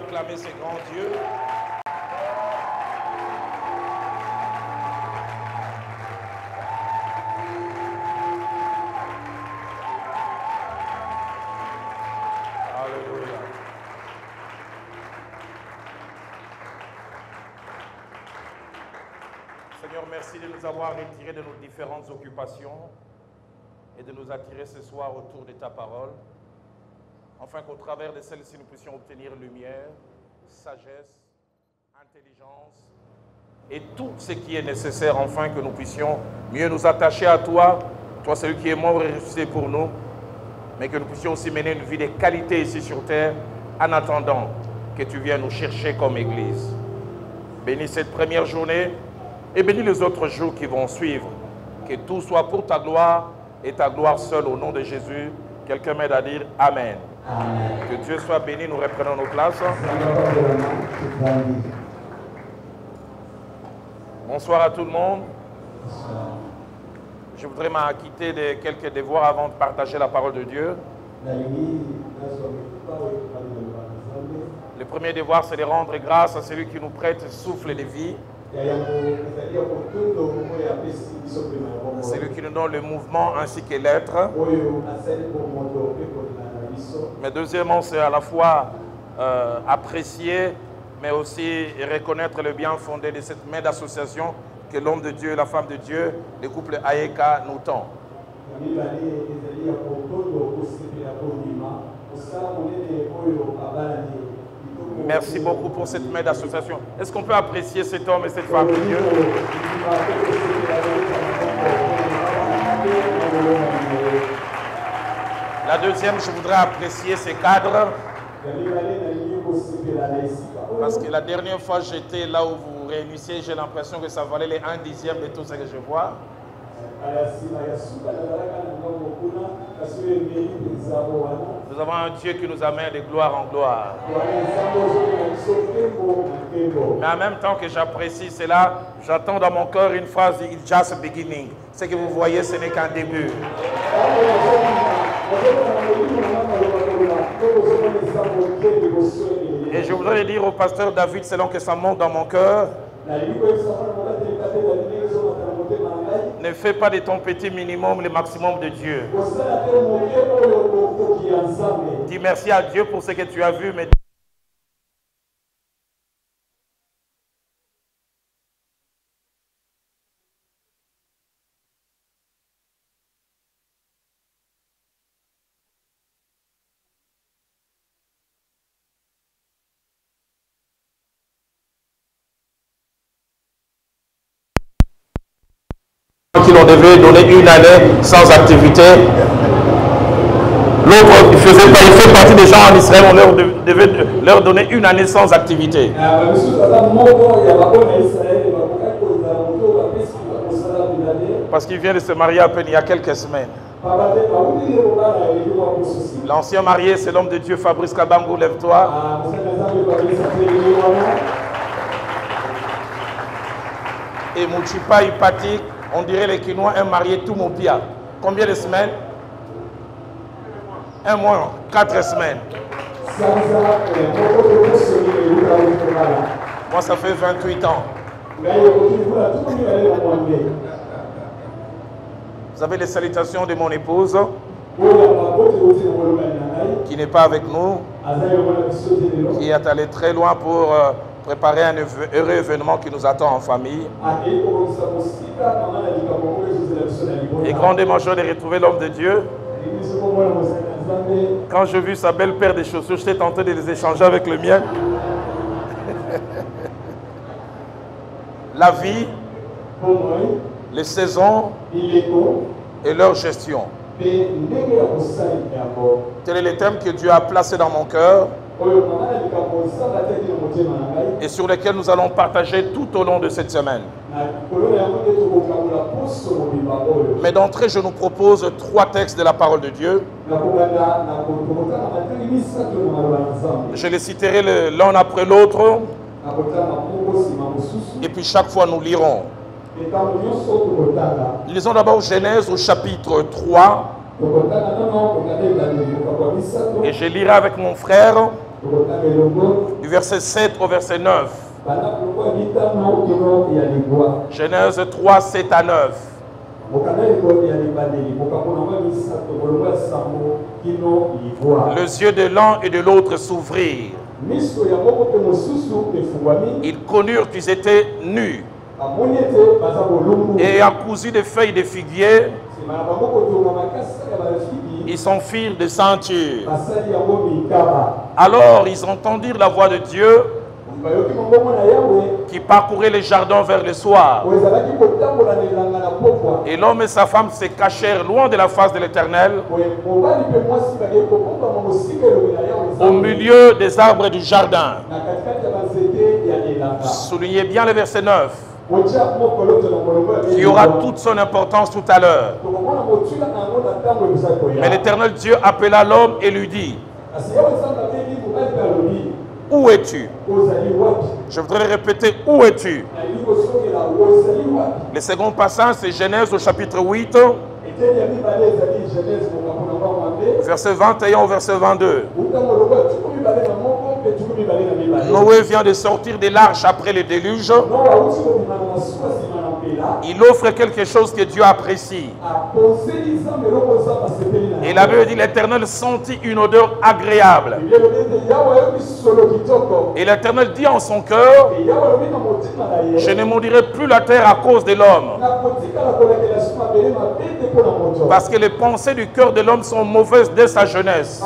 acclamer ces grands dieux. Alléluia. Seigneur, merci de nous avoir retirés de nos différentes occupations et de nous attirer ce soir autour de ta parole, afin qu'au travers de celle-ci, nous puissions obtenir lumière, sagesse, intelligence et tout ce qui est nécessaire, afin que nous puissions mieux nous attacher à toi, toi celui qui est mort et ressuscité pour nous, mais que nous puissions aussi mener une vie de qualité ici sur terre, en attendant que tu viennes nous chercher comme Église. Bénis cette première journée et bénis les autres jours qui vont suivre. Que tout soit pour ta gloire et ta gloire seule au nom de Jésus. Quelqu'un m'aide à dire Amen. Amen. Que Dieu soit béni, nous reprenons nos places. Bonsoir à tout le monde. Je voudrais m'acquitter de quelques devoirs avant de partager la parole de Dieu. Le premier devoir, c'est de rendre grâce à celui qui nous prête souffle de vie. Celui qui nous donne le mouvement ainsi que l'être. Mais deuxièmement, c'est à la fois apprécier, mais aussi reconnaître le bien fondé de cette main d'association que l'homme de Dieu et la femme de Dieu, le couple Aeka, nous tend. Merci beaucoup pour cette main d'association. Est-ce qu'on peut apprécier cet homme et cette femme de Dieu? La deuxième, je voudrais apprécier ces cadres. Parce que la dernière fois, j'étais là où vous réunissiez, j'ai l'impression que ça valait les 1/10 de tout ce que je vois. Nous avons un Dieu qui nous amène de gloire en gloire. Mais en même temps que j'apprécie cela, j'attends dans mon cœur une phrase, it's just a beginning. Ce que vous voyez, ce n'est qu'un début. Et je voudrais dire au pasteur David, selon que ça monte dans mon cœur, ne fais pas de ton petit minimum le maximum de Dieu. Dis merci à Dieu pour ce que tu as vu, mais qu'il on devait donner une année sans activité. L'autre, il fait partie des gens en Israël, on devait leur donner une année sans activité. Parce qu'il vient de se marier à peine il y a quelques semaines. L'ancien marié, c'est l'homme de Dieu, Fabrice Kabangou, lève-toi. Et Mouchipa Ipati, on dirait les Quinois, un marié tout mon pia. Combien de semaines? 1 mois, 4 semaines. Moi, ça fait 28 ans. Vous avez les salutations de mon épouse, qui n'est pas avec nous, qui est allée très loin pour préparer un heureux événement qui nous attend en famille. Et grandement joie de retrouver l'homme de Dieu. Quand j'ai vu sa belle paire de chaussures, j'étais tenté de les échanger avec le mien. La vie, les saisons et leur gestion. Tel est le thème que Dieu a placé dans mon cœur et sur lequel nous allons partager tout au long de cette semaine. Mais d'entrée, je nous propose 3 textes de la parole de Dieu. Je les citerai l'un après l'autre. Et puis chaque fois, nous lirons. Lisons d'abord Genèse au chapitre 3. Et je lirai avec mon frère du verset 7 au verset 9. Genèse 3, 7 à 9. Les yeux de l'un et de l'autre s'ouvrirent. Ils connurent qu'ils étaient nus. Et ayant cousu des feuilles de figuier, ils s'enfirent des ceintures. Alors ils entendirent la voix de Dieu qui parcourait les jardins vers le soir. Et l'homme et sa femme se cachèrent loin de la face de l'Éternel, au milieu des arbres du jardin. Soulignez bien le verset 9, qui aura toute son importance tout à l'heure. Mais l'Éternel Dieu appela l'homme et lui dit: où es-tu? Je voudrais répéter, où es-tu? Le second passage, c'est Genèse au chapitre 8, verset 21 au verset 22. Noé vient de sortir de l'arche après le déluge. Il offre quelque chose que Dieu apprécie. Et la Bible dit: l'Éternel sentit une odeur agréable. Et l'Éternel dit en son cœur: je ne maudirai plus la terre à cause de l'homme, parce que les pensées du cœur de l'homme sont mauvaises dès sa jeunesse.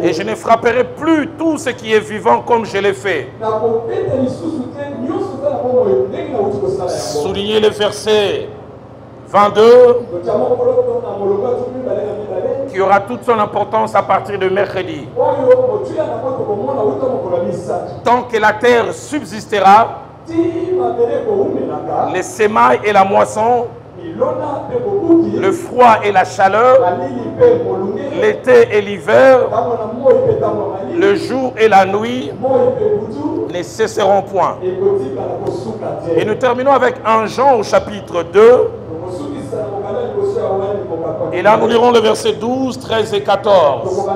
Et je ne frapperai plus tout ce qui est vivant comme je l'ai fait. Soulignez le verset 22, qui aura toute son importance à partir de mercredi. Tant que la terre subsistera, les semailles et la moisson, le froid et la chaleur, l'été et l'hiver, le jour et la nuit ne cesseront point. Et nous terminons avec 1 Jean au chapitre 2. Et là nous lirons le verset 12, 13 et 14.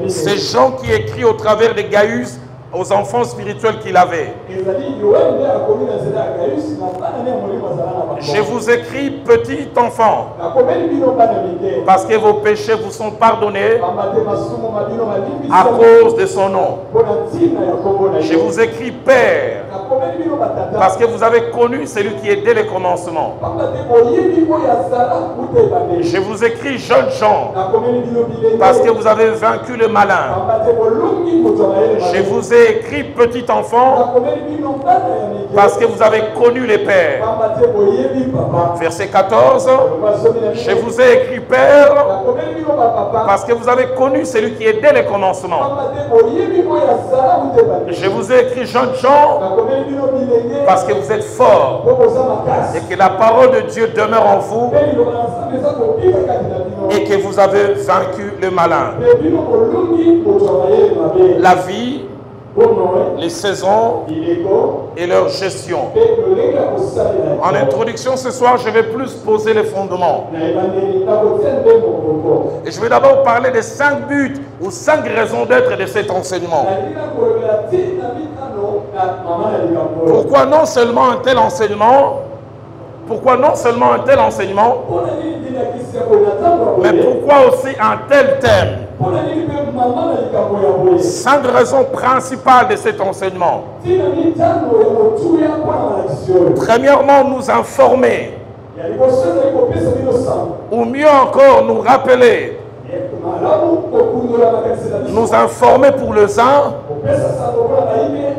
C'est Jean qui écrit au travers de Gaius aux enfants spirituels qu'il avait. Je vous écris, petits enfants, parce que vos péchés vous sont pardonnés à cause de son nom. Je vous écris, père, parce que vous avez connu celui qui est dès le commencement. Je vous écris, jeunes gens, parce que vous avez vaincu le malin. Je vous ai écrit, petit enfant, parce que vous avez connu les pères. Verset 14, je vous ai écrit, père, parce que vous avez connu celui qui est dès le commencement. Je vous ai écrit, jeunes gens, parce que vous êtes forts et que la parole de Dieu demeure en vous et que vous avez vaincu le malin. La vie, les saisons et leur gestion. En introduction ce soir, je vais plus poser les fondements. Et je vais d'abord parler des 5 buts ou 5 raisons d'être de cet enseignement. Pourquoi non seulement un tel enseignement? Pourquoi non seulement un tel enseignement, mais pourquoi aussi un tel thème? 5 raisons principales de cet enseignement. Premièrement, nous informer, ou mieux encore nous rappeler. Nous informer pour les uns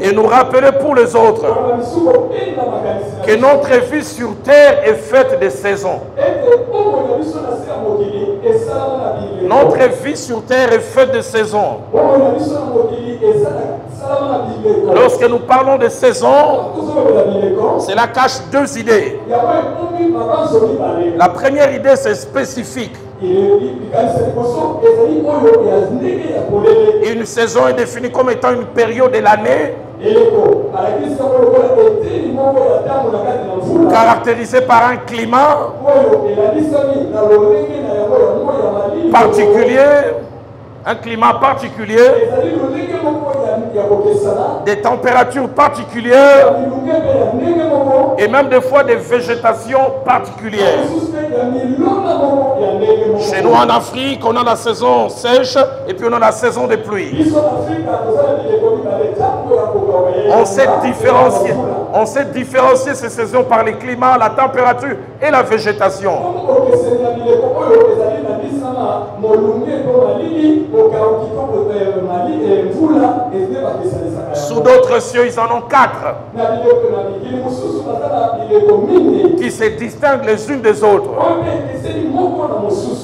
et nous rappeler pour les autres que notre vie sur terre est faite de saisons. Notre vie sur terre est faite de saisons. Lorsque nous parlons de saisons, cela cache 2 idées. La première idée, c'est spécifique. Une saison est définie comme étant une période de l'année caractérisée par un climat particulier, des températures particulières et même des fois des végétations particulières. Chez nous en Afrique, on a la saison sèche et puis on a la saison des pluies. On sait différencier ces saisons par les climats, la température et la végétation. Sous d'autres cieux, ils en ont 4 qui se distinguent les unes des autres.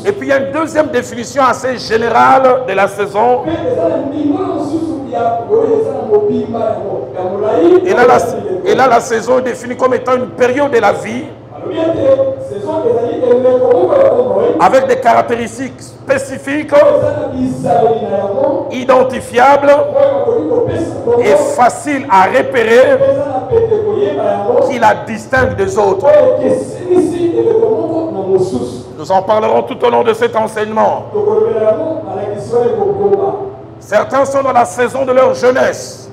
Et puis il y a une deuxième définition assez générale de la saison. Et là, la saison est définie comme étant une période de la vie avec des caractéristiques spécifiques, identifiables et faciles à repérer qui la distinguent des autres. Nous en parlerons tout au long de cet enseignement. Certains sont dans la saison de leur jeunesse,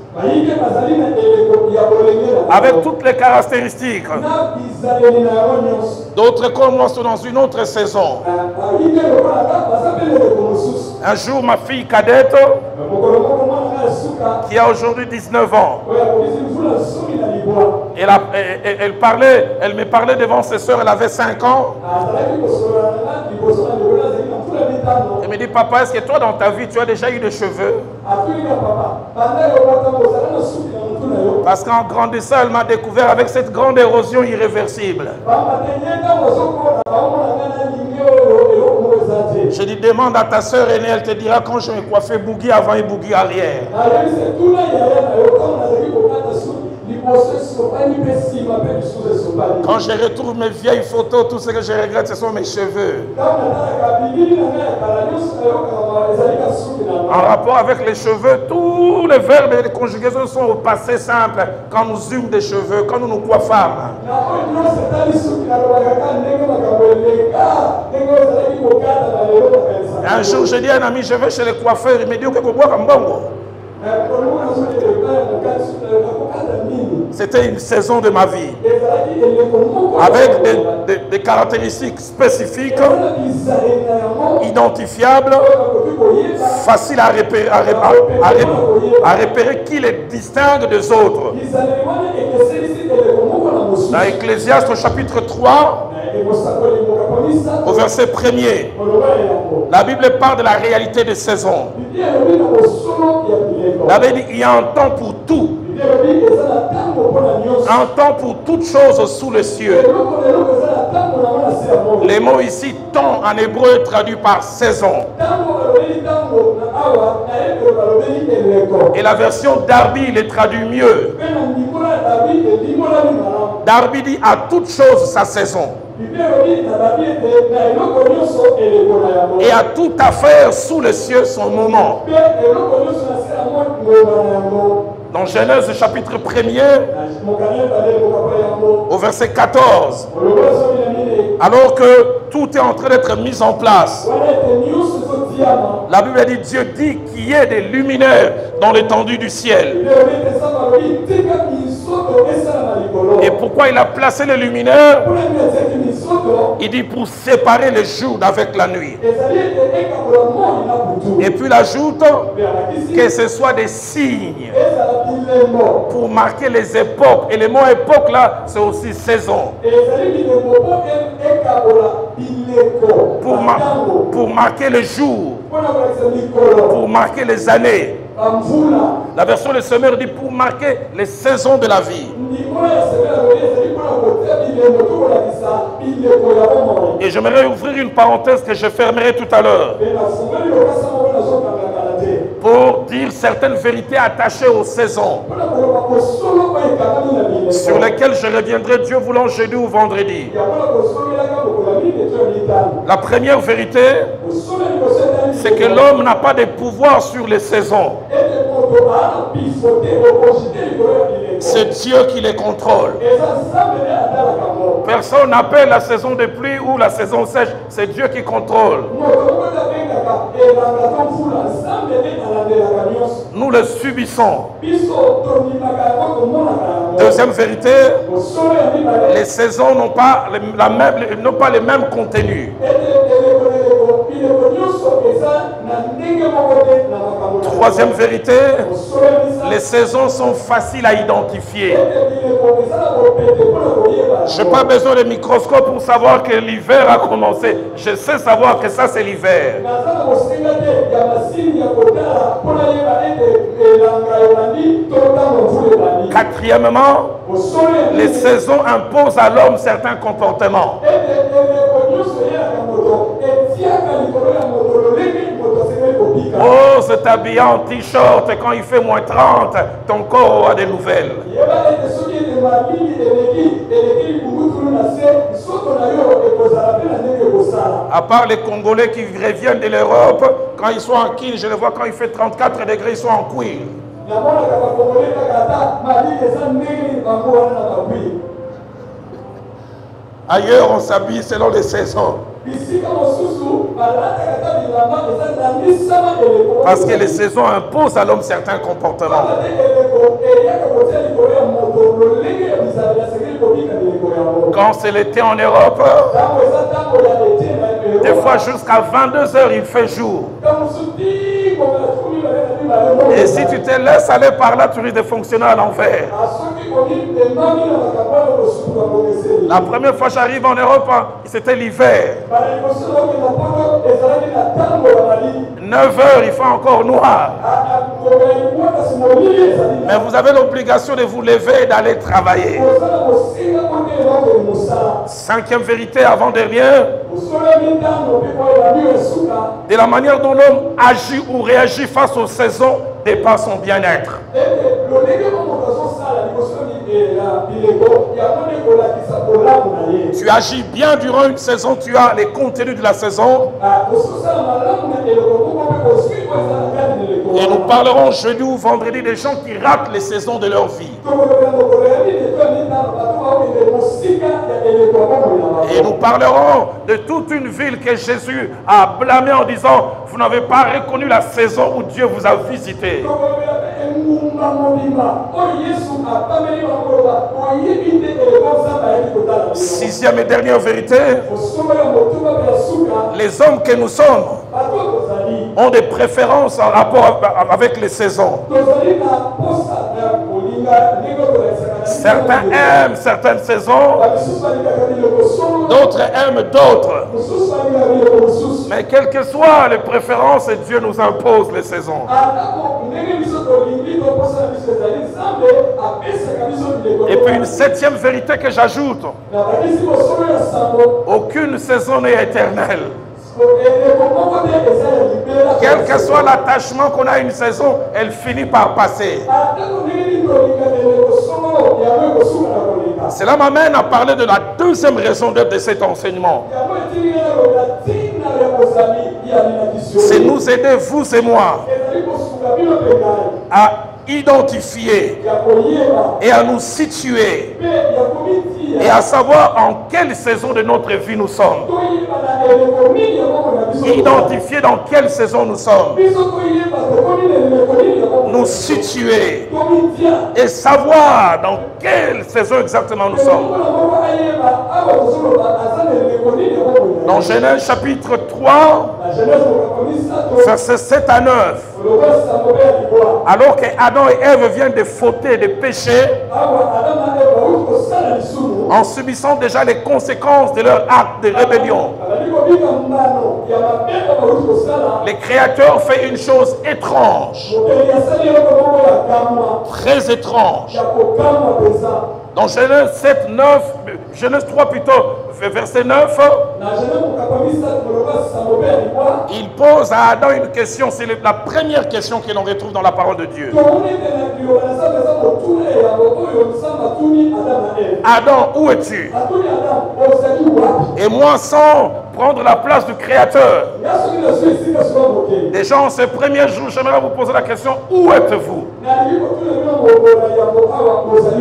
avec toutes les caractéristiques. D'autres comme moi sont dans une autre saison. Un jour, ma fille cadette, qui a aujourd'hui 19 ans, elle me parlait devant ses soeurs, elle avait 5 ans. Elle me dit, papa, est-ce que toi dans ta vie, tu as déjà eu des cheveux? Parce qu'en grandissant, elle m'a découvert avec cette grande érosion irréversible. Je dis, demande à ta soeur aînée, elle te dira quand je me coiffais bougie avant et bougie arrière. Quand je retrouve mes vieilles photos, tout ce que je regrette, ce sont mes cheveux. En rapport avec les cheveux, tous les verbes et les conjugaisons sont au passé simple. Quand nous eûmes des cheveux, quand nous nous coiffâmes. Un jour, j'ai dit à un ami, je vais chez le coiffeur. Il me dit, ok, boire un bongo. C'était une saison de ma vie avec des caractéristiques spécifiques, identifiables, faciles à repérer qui les distingue des autres. Dans Ecclésiaste au chapitre 3, au verset 1er, la Bible parle de la réalité des saisons. La Bible dit qu'il y a un temps pour tout. Un temps pour toutes choses sous les cieux. Les mots ici, temps en hébreu est traduit par saison. Et la version Darby, il est traduit mieux. Darby dit à toute chose sa saison. Et à toute affaire sous les cieux son moment. Dans Genèse chapitre 1er, au verset 14, alors que tout est en train d'être mis en place, la Bible dit, Dieu dit qu'il y ait des luminaires dans l'étendue du ciel. Et pourquoi il a placé les luminaires? Il dit pour séparer le jour d'avec la nuit. Et puis il ajoute que ce soit des signes pour marquer les époques. Et le mot époque là, c'est aussi saison. Pour marquer les jours, pour marquer les années. La version de Semeur dit pour marquer les saisons de la vie. Et j'aimerais ouvrir une parenthèse que je fermerai tout à l'heure pour dire certaines vérités attachées aux saisons sur lesquelles je reviendrai, Dieu voulant, jeudi ou vendredi. La première vérité, c'est que l'homme n'a pas de pouvoir sur les saisons. C'est Dieu qui les contrôle. Personne n'appelle la saison de pluie ou la saison sèche. C'est Dieu qui contrôle. Nous le subissons. Deuxième vérité, les saisons n'ont pas les mêmes contenus. Troisième vérité, les saisons sont faciles à identifier. Je n'ai pas besoin de microscope pour savoir que l'hiver a commencé. Je sais savoir que ça c'est l'hiver. Quatrièmement, les saisons imposent à l'homme certains comportements. Ose t'habiller en t-shirt quand il fait moins 30, ton corps aura des nouvelles. À part les Congolais qui reviennent de l'Europe, quand ils sont en kin, je les vois quand il fait 34 degrés, ils sont en cuir. Ailleurs, on s'habille selon les saisons. Parce que les saisons imposent à l'homme certains comportements. Quand c'est l'été en Europe, des fois jusqu'à 22 h il fait jour. Et si tu te laisses aller par là, tu risques de fonctionner à l'envers. La première fois que j'arrive en Europe, c'était l'hiver. 9 h, il fait encore noir. Mais vous avez l'obligation de vous lever et d'aller travailler. Cinquième vérité avant-dernière, de la manière dont l'homme agit ou réagit face aux saisons dépasse son bien-être. Tu agis bien durant une saison, tu as les contenus de la saison. Et nous parlerons jeudi ou vendredi des gens qui ratent les saisons de leur vie. Et nous parlerons de toute une ville que Jésus a blâmée en disant: vous n'avez pas reconnu la saison où Dieu vous a visité. Sixième et dernière vérité, les hommes que nous sommes ont des préférences en rapport avec les saisons. Certains aiment certaines saisons, d'autres aiment d'autres. Mais quelles que soient les préférences, Dieu nous impose les saisons. Et puis une septième vérité que j'ajoute: aucune saison n'est éternelle. Quel que soit l'attachement qu'on a à une saison, elle finit par passer. Cela m'amène à parler de la deuxième raison d'être de cet enseignement. C'est nous aider, vous et moi, à identifier et à nous situer et à savoir en quelle saison de notre vie nous sommes. Identifier dans quelle saison nous sommes. Nous situer et savoir dans quelle saison exactement nous sommes. Dans Genèse chapitre 3, versets 7 à 9, alors que Adam et Ève viennent de fauter, de pécher, en subissant déjà les conséquences de leur acte de rébellion, le Créateur fait une chose étrange, très étrange. Dans Genèse 7, 9, Genèse 3 plutôt, verset 9, il pose à Adam une question. C'est la première question que l'on retrouve dans la parole de Dieu. Adam, où es-tu? Et moi, sans prendre la place du Créateur. Déjà en ces premiers jours, j'aimerais vous poser la question, où êtes-vous?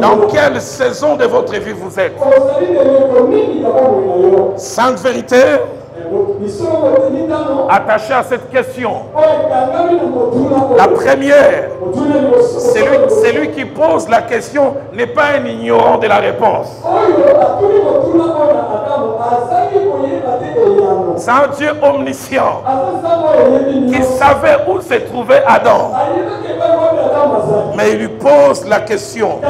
Dans quelle saison de votre vie vous êtes? 5 vérités attachées à cette question. La première, celui qui pose la question n'est pas un ignorant de la réponse. C'est un Dieu omniscient qui savait où se trouvait Adam. Mais il lui pose la question.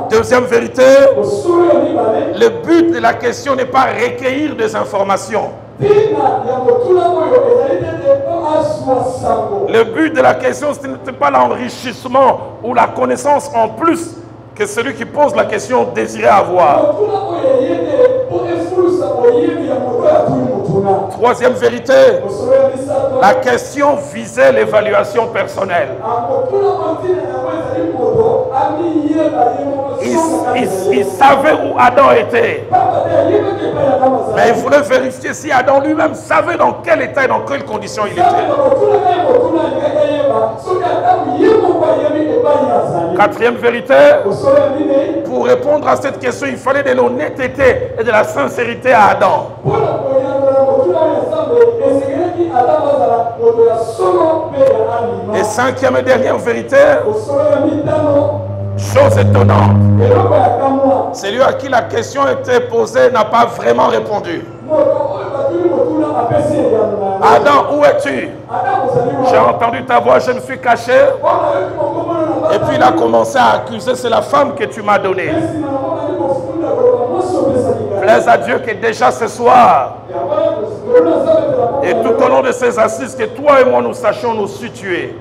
Deuxième vérité, le but de la question n'est pas recueillir des informations. Le but de la question, ce n'est pas l'enrichissement ou la connaissance en plus que celui qui pose la question désirait avoir. Troisième vérité, la question visait l'évaluation personnelle. Il savait où Adam était. Mais il voulait vérifier si Adam lui-même savait dans quel état et dans quelles conditions il était. Quatrième vérité, pour répondre à cette question, il fallait de l'honnêteté et de la sincérité à Adam. Et cinquième et dernière vérité, chose étonnante, celui à qui la question était posée n'a pas vraiment répondu. Adam, où es-tu? J'ai entendu ta voix, je me suis caché. Et puis il a commencé à accuser, c'est la femme que tu m'as donnée. Plaise à Dieu que déjà ce soir, et tout au long de ces assises, que toi et moi nous sachions nous situer.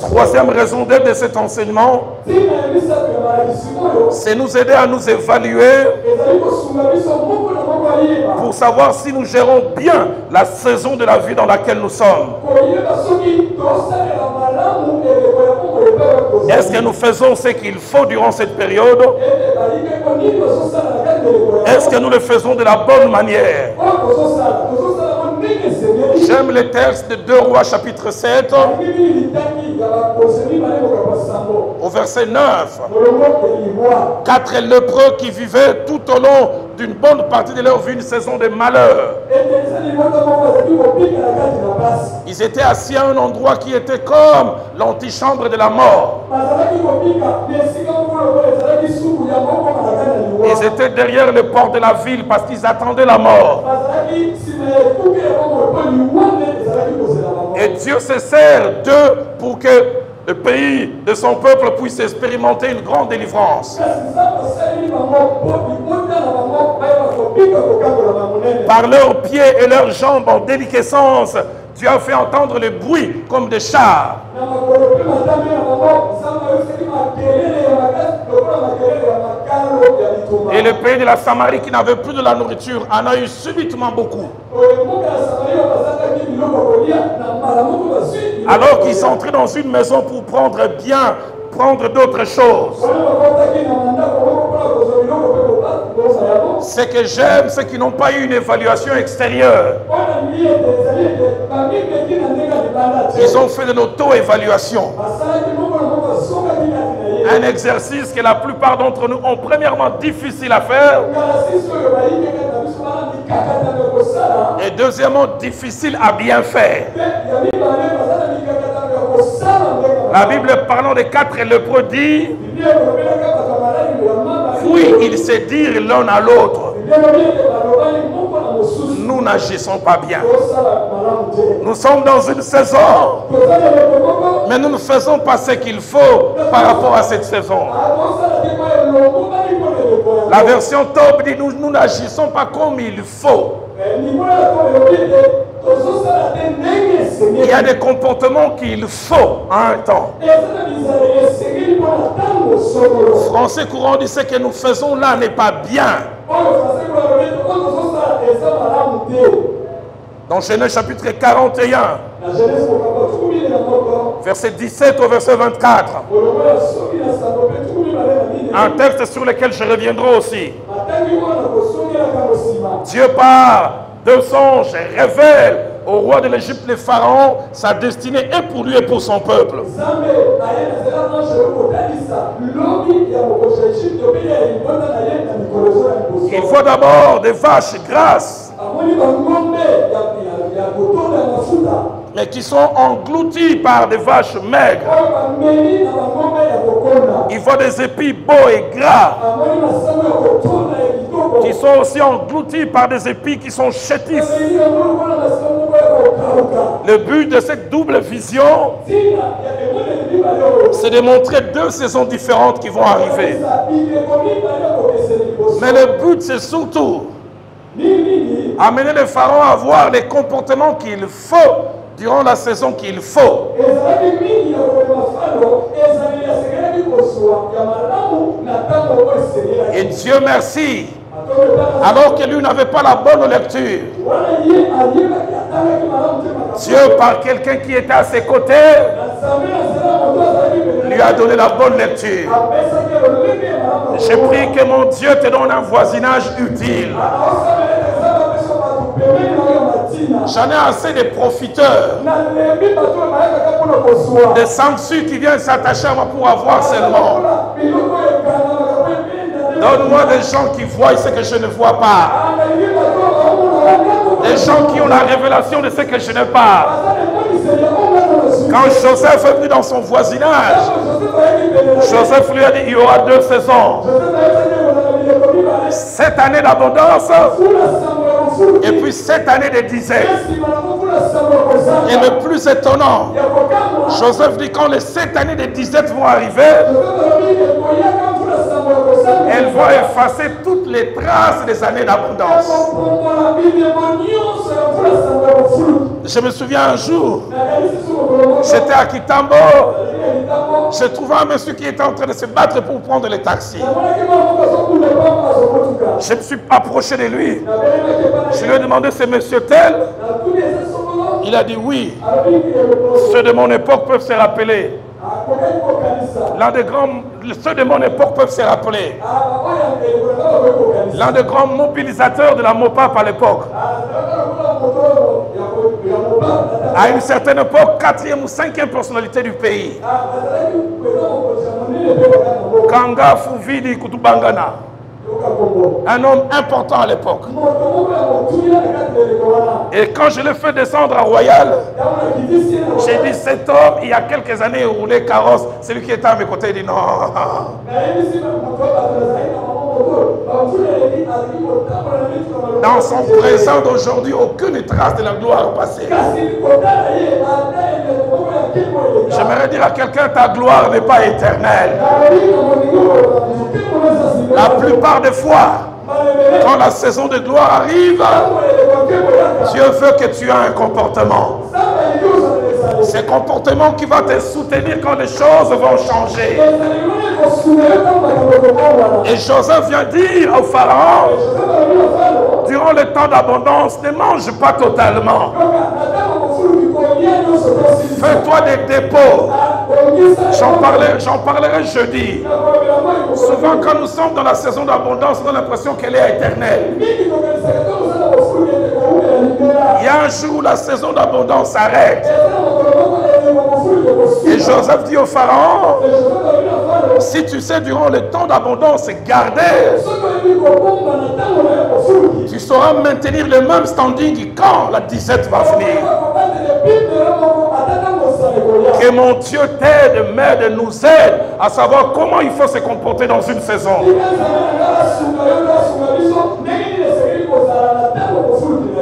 Troisième raison d'être de cet enseignement, c'est nous aider à nous évaluer pour savoir si nous gérons bien la saison de la vie dans laquelle nous sommes. Est-ce que nous faisons ce qu'il faut durant cette période? Est-ce que nous le faisons de la bonne manière? J'aime le texte de 2 Rois chapitre 7 au verset 9. 4 lépreux qui vivaient tout au long d'une bonne partie de leur vie une saison de malheur. Ils étaient assis à un endroit qui était comme l'antichambre de la mort. Ils étaient derrière les portes de la ville parce qu'ils attendaient la mort. Et Dieu se sert d'eux pour que le pays de son peuple puisse expérimenter une grande délivrance. Par leurs pieds et leurs jambes en déliquescence, Dieu a fait entendre le bruit comme des chars. Et le pays de la Samarie qui n'avait plus de la nourriture en a eu subitement beaucoup. Alors qu'ils sont entrés dans une maison pour prendre d'autres choses. Ce que j'aime, c'est qu'ils n'ont pas eu une évaluation extérieure. Ils ont fait de l'auto-évaluation. Un exercice que la plupart d'entre nous ont premièrement difficile à faire. Et deuxièmement, difficile à bien faire. La Bible parlant des 4 lépreux dit, puis ils se dirent l'un à l'autre, nous n'agissons pas bien. Nous sommes dans une saison, mais nous ne faisons pas ce qu'il faut par rapport à cette saison. La version Tob dit, nous n'agissons pas comme il faut. Il y a des comportements qu'il faut à un temps. Français courant dit, ce que nous faisons là n'est pas bien. Dans Genèse chapitre 41, verset 17 au verset 24. Un texte sur lequel je reviendrai aussi. Dieu par de songes révèle au roi de l'Égypte, le pharaon, sa destinée est pour lui et pour son peuple. Il faut d'abord des vaches grasses, mais qui sont englouties par des vaches maigres. Il faut des épis beaux et gras, qui sont aussi engloutis par des épis qui sont chétifs. Le but de cette double vision, c'est de montrer deux saisons différentes qui vont arriver. Mais le but, c'est surtout amener le pharaon à avoir les comportements qu'il faut durant la saison qu'il faut. Et Dieu merci, alors que lui n'avait pas la bonne lecture, Dieu, par quelqu'un qui était à ses côtés, lui a donné la bonne lecture. J'ai pris que mon Dieu te donne un voisinage utile. J'en ai assez de profiteurs, des sangsues qui viennent s'attacher à moi pour avoir seulement. Donne-moi des gens qui voient ce que je ne vois pas. Des gens qui ont la révélation de ce que je n'ai pas. Quand Joseph est venu dans son voisinage, Joseph lui a dit, il y aura 2 saisons. Cette année d'abondance et puis cette année de disette. Et le plus étonnant, Joseph dit quand les 7 années de disette vont arriver, elles vont effacer toutes les traces des années d'abondance. Je me souviens un jour, j'étais à Kitambo, j'ai trouvé un monsieur qui était en train de se battre pour prendre les taxis. Je me suis approché de lui. Je lui ai demandé, c'est monsieur tel? Il a dit oui. Ceux de mon époque peuvent se rappeler. Ceux de mon époque peuvent se rappeler. L'un des grands mobilisateurs de la MOPAP à l'époque. À une certaine époque, 4e ou 5e personnalité du pays. Kanga Fuvidi Kutubangana. Un homme important à l'époque. Et quand je l'ai fait descendre à Royal, j'ai dit, cet homme, il y a quelques années, il roulait carrosse. Celui qui était à mes côtés, il dit non. Dans son présent d'aujourd'hui, aucune trace de la gloire passée. J'aimerais dire à quelqu'un, ta gloire n'est pas éternelle. La plupart des fois, quand la saison de gloire arrive, Dieu veut que tu aies un comportement. C'est un comportement qui va te soutenir quand les choses vont changer. Et Joseph vient dire au pharaon, durant le temps d'abondance, ne mange pas totalement. Fais-toi des dépôts. J'en parlerai jeudi. Souvent quand nous sommes dans la saison d'abondance, on a l'impression qu'elle est éternelle. Il y a un jour où la saison d'abondance s'arrête. Et Joseph dit au pharaon, si tu sais durant le temps d'abondance garder, tu sauras maintenir le même standing quand la disette va venir. Que mon Dieu t'aide, m'aide, nous aide à savoir comment il faut se comporter dans une saison.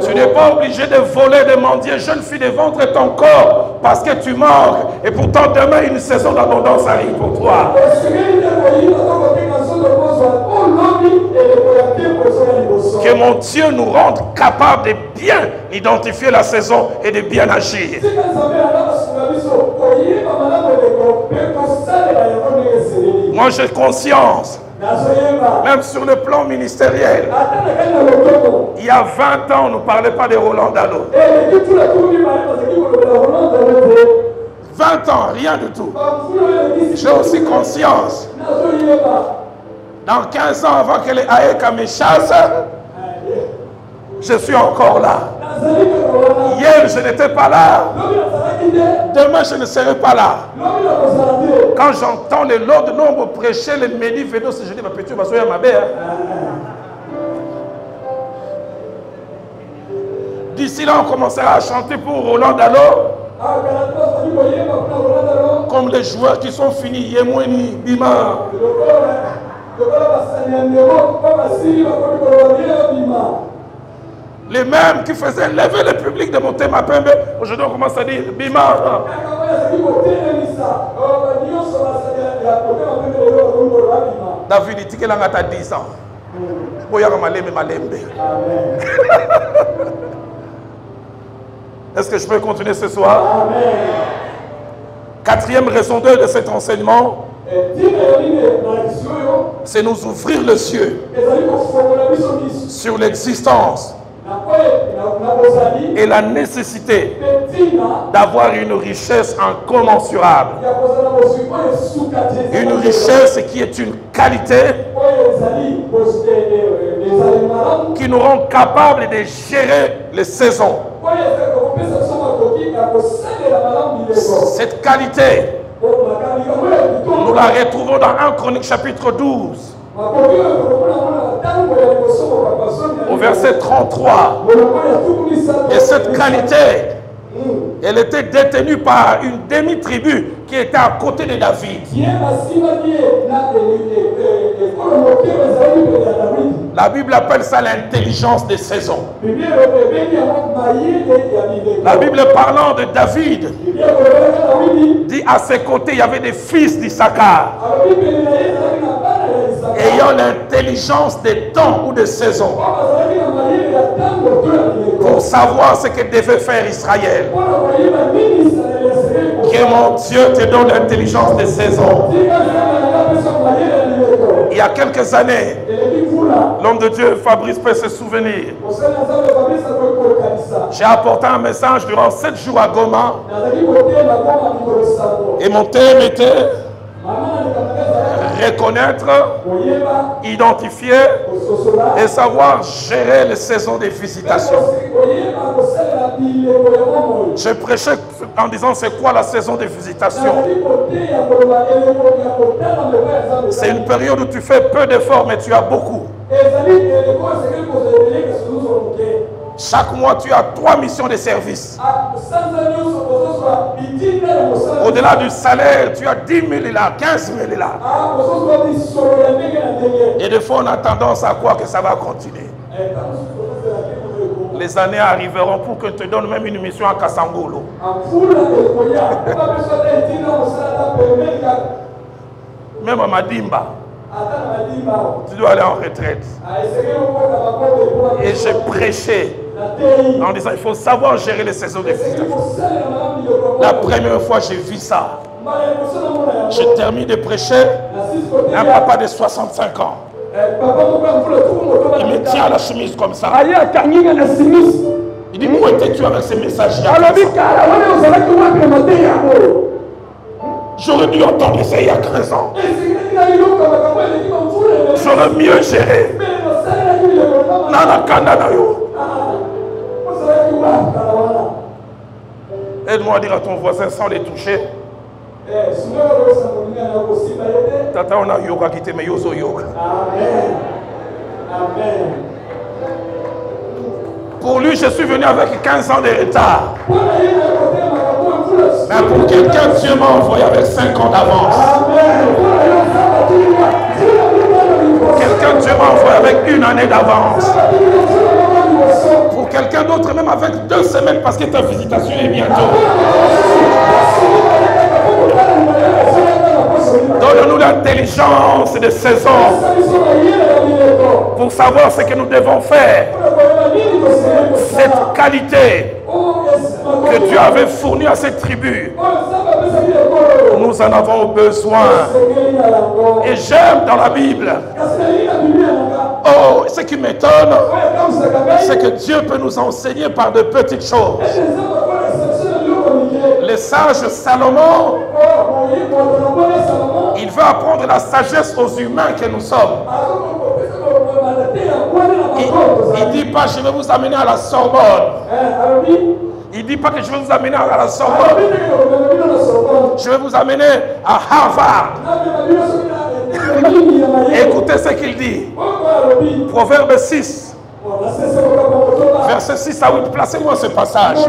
Tu n'es pas obligé de voler, de mendier, jeune fille, de vendre ton corps parce que tu manques. Et pourtant demain une saison d'abondance arrive pour toi. Que mon Dieu nous rende capables de bien identifier la saison et de bien agir. Moi j'ai conscience, même sur le plan ministériel, il y a 20 ans on ne parlait pas de Roland Dallot. 20 ans, rien du tout. J'ai aussi conscience Dans 15 ans avant que les Aïka me chassent, je suis encore là. Hier, je n'étais pas là. Demain, je ne serai pas là. Quand j'entends les lots de nombre prêcher, les médis, je dis, ma petite, ma soeur, ma mère. D'ici là, on commencera à chanter pour Roland Dalo. Comme les joueurs qui sont finis. Yemweni, Bima. Les mêmes qui faisaient lever le public de Motema Pembe, aujourd'hui on commence à dire Bima. David dit qu'il a 10 ans. Est-ce que je peux continuer ce soir? Amen. Quatrième raison de cet enseignement, c'est nous ouvrir les yeux sur l'existence et la nécessité d'avoir une richesse incommensurable. Une richesse qui est une qualité qui nous rend capables de gérer les saisons. Cette qualité, nous la retrouvons dans 1 Chronique chapitre 12. Au verset 33. Et cette qualité, elle était détenue par une demi-tribu qui était à côté de David. La Bible appelle ça l'intelligence des saisons. La Bible parlant de David dit à ses côtés il y avait des fils d'Issachar ayant l'intelligence des temps ou des saisons pour savoir ce que devait faire Israël. Que mon Dieu te donne l'intelligence des saisons. Il y a quelques années, l'homme de Dieu Fabrice peut se souvenir. J'ai apporté un message durant 7 jours à Goma. Et mon thème était reconnaître, identifier et savoir gérer les saisons des visitations. Je prêchais en disant c'est quoi la saison des visitations? C'est une période où tu fais peu d'efforts mais tu as beaucoup. Chaque mois, tu as 3 missions de service. Au-delà du salaire, tu as 10 000 là, 15 000 là. Et des fois, on a tendance à croire que ça va continuer. Les années arriveront pour que je te donne même une mission à Kassangolo. Même à Madimba. Tu dois aller en retraite. Et j'ai prêché en disant il faut savoir gérer les saisons de visitation. La première fois j'ai vu ça. Je termine de prêcher. Un papa de 65 ans. Il me tient à la chemise comme ça. Il dit où étais-tu avec ces messages? J'aurais dû entendre ça il y a 15 ans. J'aurais mieux géré. Aide-moi à dire à ton voisin sans les toucher. Tata, on a yoga qui te met yoga. Amen. Amen. Pour lui, je suis venu avec 15 ans de retard. Mais pour quelqu'un, Dieu m'a envoyé avec 5 ans d'avance. Quelqu'un, Dieu m'a envoyé avec 1 année d'avance. Pour quelqu'un d'autre, même avec 2 semaines, parce que ta visitation est bientôt. Donne-nous l'intelligence des saisons pour savoir ce que nous devons faire. Cette qualité que Dieu avait fournie à cette tribu, nous en avons besoin. Et j'aime dans la Bible, oh, ce qui m'étonne, c'est que Dieu peut nous enseigner par de petites choses. Le sage Salomon, Il veut apprendre la sagesse aux humains que nous sommes. Il ne dit pas je vais vous amener à la Sorbonne. Il ne dit pas que je vais vous amener à la Sorbonne. Je vais vous amener à Harvard. Écoutez ce qu'il dit. Proverbe 6. Verset 6 à 8. Placez-moi ce passage.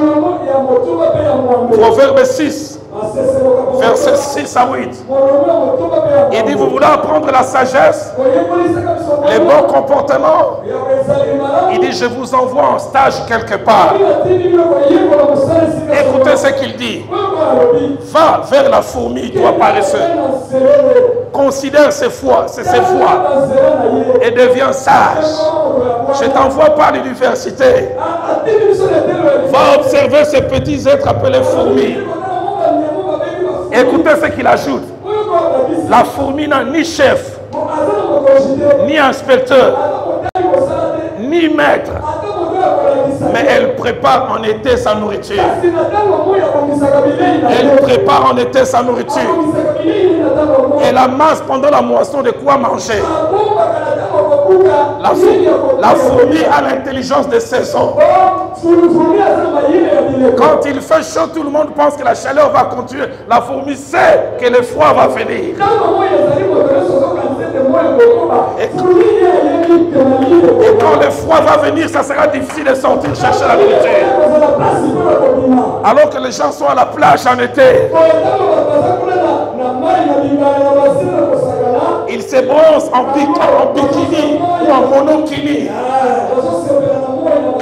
Proverbe 6. Verset 6 à 8. Il dit, vous voulez apprendre la sagesse, les bons comportements. Il dit, je vous envoie en stage quelque part. Écoutez ce qu'il dit. Va vers la fourmi, toi paresseux. Considère ses voies et deviens sage. Je t'envoie par l'université. Va observer ces petits êtres appelés fourmis. Écoutez ce qu'il ajoute. La fourmi n'a ni chef, ni inspecteur, ni maître, mais elle prépare en été sa nourriture. Elle prépare en été sa nourriture. Elle amasse pendant la moisson de quoi manger. La fourmi a l'intelligence des saisons. Quand il fait chaud, tout le monde pense que la chaleur va continuer. La fourmi sait que le froid va venir. Et quand le froid va venir, ça sera difficile de sortir chercher la nourriture. Alors que les gens sont à la plage en été. Ils se bronzent en bikini ou en monokini.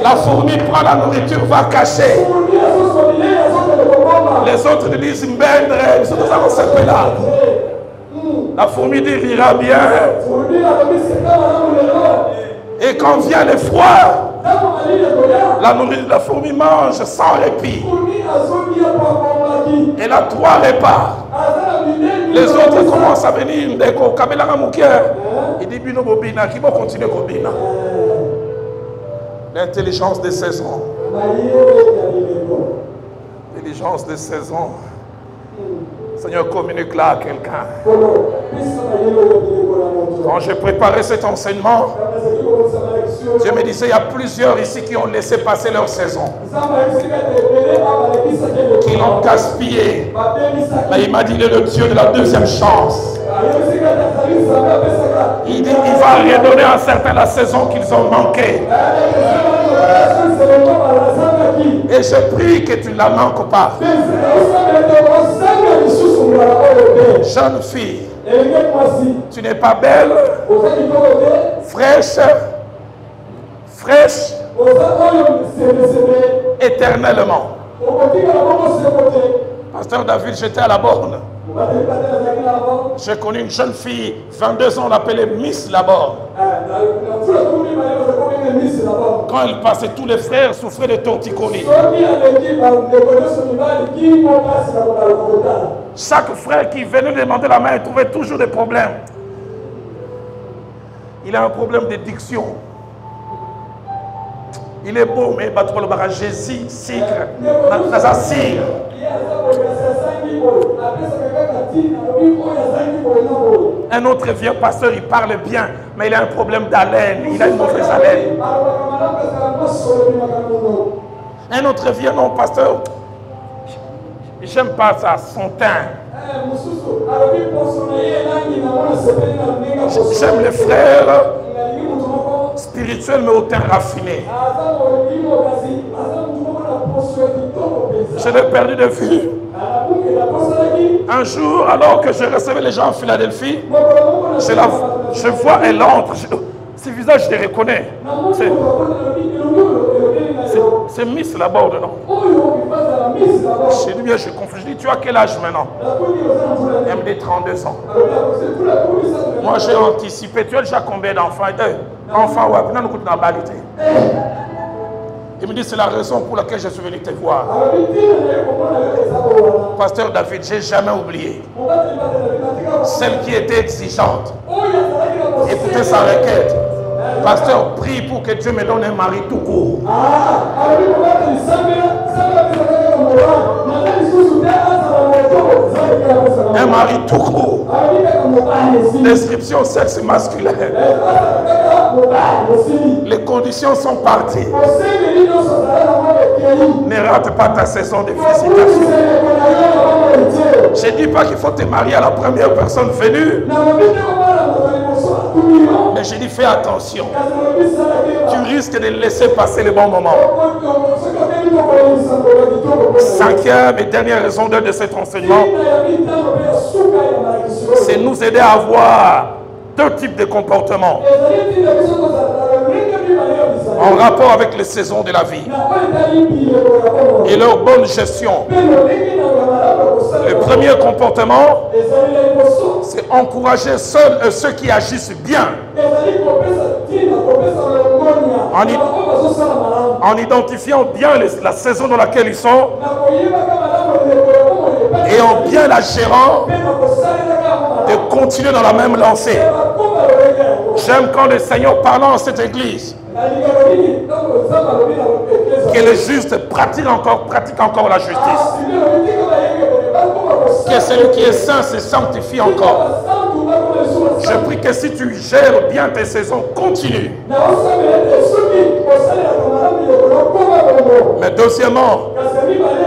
La fourmi prend la nourriture, va cacher. Les autres disent Mbendre, les autres vont s'appeler là. La fourmi dit rira bien. Et quand vient le froid, la fourmi mange sans répit. Elle a 3 repas. Les autres commencent à venir. Il dit Bino Bobina, qui va continuer Bobina. L'intelligence des saisons. L'intelligence des saisons. Seigneur, communique là à quelqu'un. Quand j'ai préparé cet enseignement, Dieu me disait, il y a plusieurs ici qui ont laissé passer leur saison. Qui l'ont gaspillé. Mais il m'a dit, il est le Dieu de la deuxième chance. Il dit, il va redonner à certains la saison qu'ils ont manquée. Et je prie que tu ne la manques pas. Jeune fille, tu n'es pas belle, fraîche, éternellement. Pasteur David, j'étais à la borne. J'ai connu une jeune fille, 22 ans, on l'appelait Miss Laborne. Quand elle passait, tous les frères souffraient de torticolis. Chaque frère qui venait demander la main, il trouvait toujours des problèmes. Il a un problème de diction. Il est beau, mais le barrage Jésus, Sigre, Nazasir. Un autre vieux pasteur, il parle bien, mais il a un problème d'haleine, il a une mauvaise haleine. Un autre vieux, non, pasteur, j'aime pas ça, son teint. J'aime les frères spirituels, mais au teint raffiné. Je l'ai perdu de vue. Un jour, alors que je recevais les gens en Philadelphie, je vois, elle entre. Ce visage, je les reconnais. C'est Miss Laborde, non? J'ai dit, bien, je confonds. Je dis, tu as quel âge maintenant? Elle me dit 32 ans. Moi, j'ai anticipé. Tu as déjà combien d'enfants? Enfants, ouais, nous coûte la balité. Il me dit, c'est la raison pour laquelle je suis venu te voir. Pasteur David, je n'ai jamais oublié. Celle qui était exigeante. Écoutez sa requête. Pasteur, prie pour que Dieu me donne un mari tout court. Un mari tout court. Description sexe masculin. Les conditions sont parties. Ne rate pas ta saison de félicitations. Je ne dis pas qu'il faut te marier à la première personne venue. Mais je dis fais attention. Tu risques de laisser passer les bons moments. Cinquième et dernière raison d'être de cet enseignement, c'est nous aider à avoir deux types de comportements en rapport avec les saisons de la vie et leur bonne gestion. Le premier comportement, c'est encourager seuls ceux qui agissent bien en identifiant bien la saison dans laquelle ils sont et en bien la gérant, de continuer dans la même lancée. J'aime quand le Seigneur parlant à cette église que les justes pratiquent encore la justice. Que celui qui est saint se sanctifie encore. Je prie que si tu gères bien tes saisons, continue. Mais deuxièmement,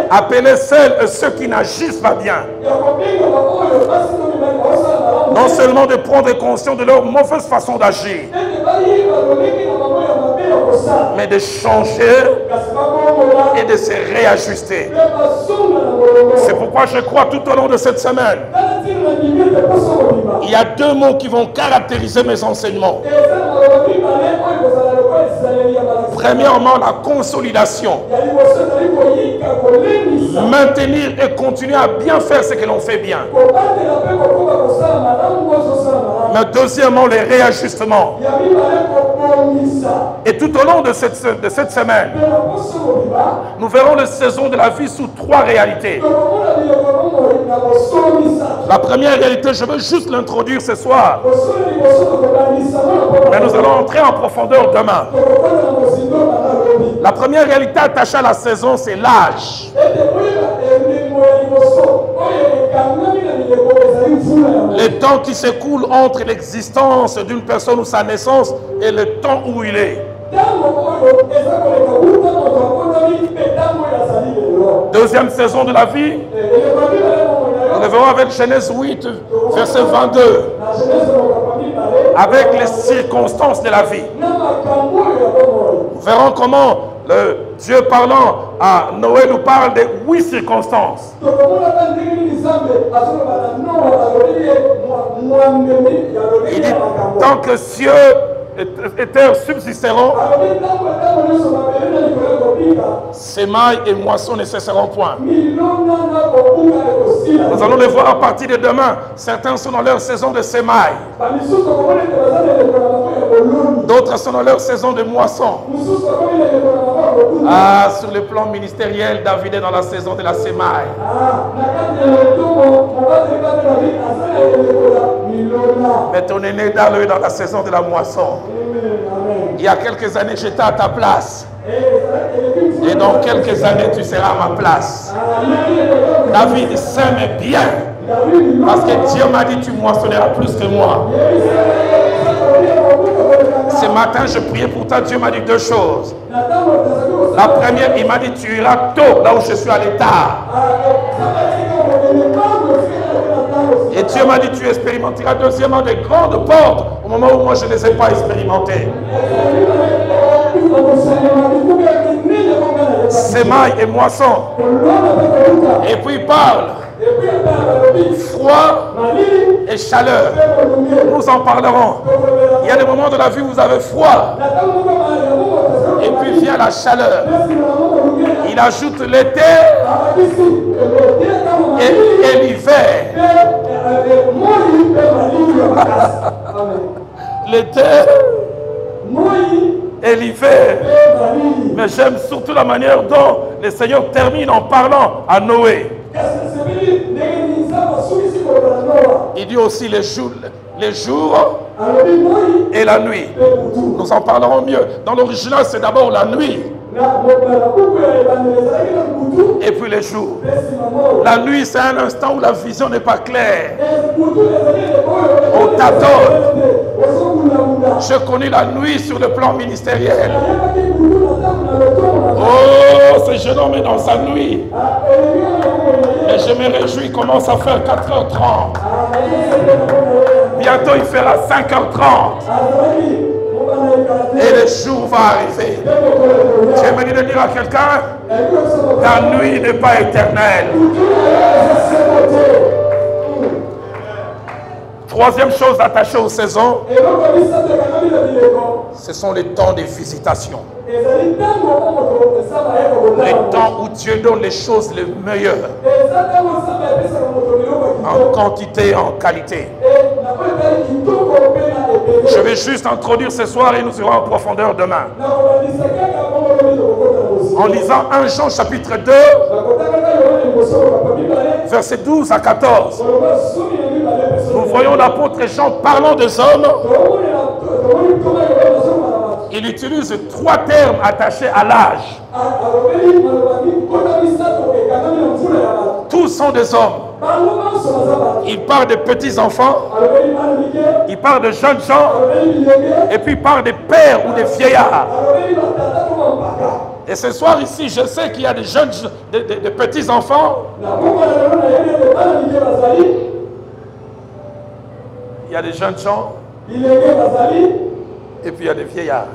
appelez ceux qui n'agissent pas bien. Non seulement de prendre conscience de leur mauvaise façon d'agir, mais de changer et de se réajuster. C'est pourquoi je crois tout au long de cette semaine, il y a deux mots qui vont caractériser mes enseignements. Premièrement, la consolidation. Maintenir et continuer à bien faire ce que l'on fait bien. Mais deuxièmement, les réajustements. Et tout au long de cette semaine, nous verrons les saisons de la vie sous trois réalités. La première réalité, je veux juste l'introduire ce soir. Mais nous allons entrer en profondeur demain. La première réalité attachée à la saison, c'est l'âge. Le temps qui s'écoule entre l'existence d'une personne ou sa naissance et le temps où il est. Deuxième saison de la vie, nous le verrons avec Genèse 8, verset 22. Avec les circonstances de la vie. Nous verrons comment Dieu parlant à Noé nous parle de 8 circonstances. Il dit, tant que cieux et terre subsisteront, sémailles et moissons ne cesseront point. Nous allons les voir à partir de demain. Certains sont dans leur saison de sémailles. D'autres sont dans leur saison de moisson. Ah, sur le plan ministériel, David est dans la saison de la sémaille. Mais ton aîné est dans la saison de la moisson. Il y a quelques années, j'étais à ta place. Et dans quelques années, tu seras à ma place. David sème bien. Parce que Dieu m'a dit, tu moissonneras plus que moi. Ce matin, je priais pour toi. Dieu m'a dit deux choses. La première, il m'a dit, tu iras tôt là où je suis allé tard. Et Dieu m'a dit, tu expérimenteras deuxièmement des grandes portes au moment où moi je ne les ai pas expérimentées. Sémailles et moissons. Et puis il parle froid et chaleur. Nous en parlerons. Il y a des moments de la vie où vous avez froid. Et puis vient la chaleur. Il ajoute l'été et l'hiver. L'été et l'hiver. Mais j'aime surtout la manière dont le Seigneur termine en parlant à Noé. Il dit aussi les jours et la nuit. Nous en parlerons mieux. Dans l'original, c'est d'abord la nuit. Et puis les jours. La nuit, c'est un instant où la vision n'est pas claire. On tâtonne. Je connais la nuit sur le plan ministériel. Oh, ce jeune homme est dans sa nuit. Et je me réjouis, il commence à faire 4h30. Bientôt, il fera 5h30. Et le jour va arriver. Tu es venu de dire à quelqu'un, ta nuit n'est pas éternelle. Troisième chose attachée aux saisons, ce sont les temps de visitation. Les temps où Dieu donne les choses les meilleures. En quantité et en qualité. Je vais juste introduire ce soir et nous irons en profondeur demain. En lisant 1 Jean chapitre 2, versets 12 à 14. Nous voyons l'apôtre Jean parlant des hommes. Il utilise 3 termes attachés à l'âge. Tous sont des hommes. Il parle de petits enfants, il parle de jeunes gens, et puis il parle des pères ou des vieillards. Et ce soir ici, je sais qu'il y a des jeunes, des petits enfants. Il y a des jeunes gens. Et puis il y a des vieillards.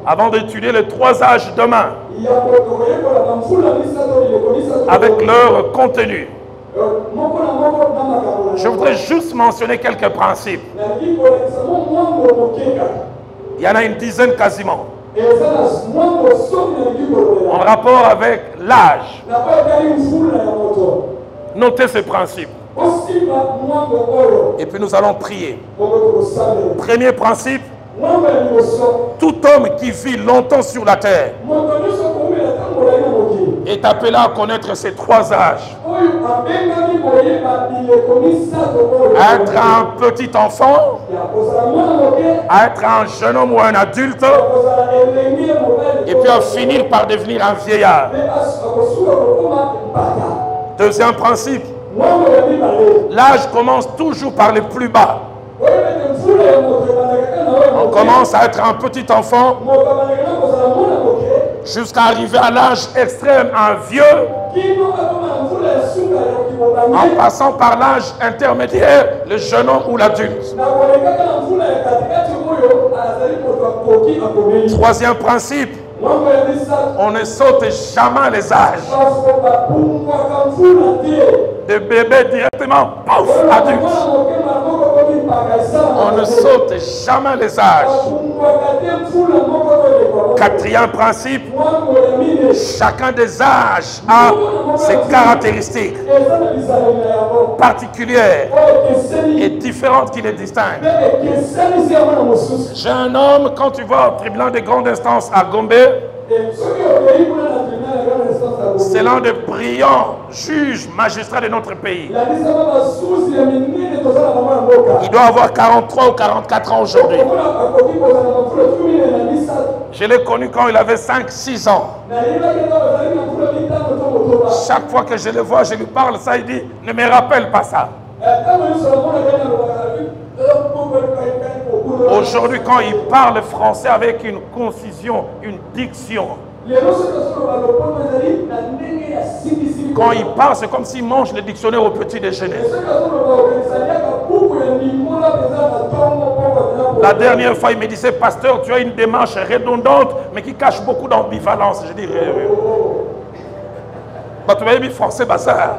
Avant d'étudier les 3 âges demain, avec leur contenu, je voudrais juste mentionner quelques principes. Il y en a une dizaine quasiment. En rapport avec l'âge. Notez ces principes. Et puis nous allons prier. Premier principe, tout homme qui vit longtemps sur la terre est appelé à connaître ces 3 âges. Être un petit enfant, être un jeune homme ou un adulte, et puis à finir par devenir un vieillard. Deuxième principe, l'âge commence toujours par les plus bas. On commence à être un petit enfant jusqu'à arriver à l'âge extrême, un vieux, en passant par l'âge intermédiaire, le jeune homme ou l'adulte. Troisième principe, on ne saute jamais les âges. De bébé directement, pouf, adulte. On ne saute jamais les âges. Quatrième principe, chacun des âges a ses caractéristiques particulières et différentes qui les distinguent. J'ai un homme, quand tu vas au tribunal de grande instance à Gombe, c'est l'un des brillants juges, magistrats de notre pays. Il doit avoir 43 ou 44 ans aujourd'hui. Je l'ai connu quand il avait 5-6 ans. Chaque fois que je le vois, je lui parle ça, il dit, ne me rappelle pas ça. Aujourd'hui, quand il parle français avec une concision, une diction, quand il parle, c'est comme s'il mange le dictionnaire au petit déjeuner. La dernière fois, il me disait, pasteur, tu as une démarche redondante, mais qui cache beaucoup d'ambivalence. Je dis, tu m'avais mis français, bazar.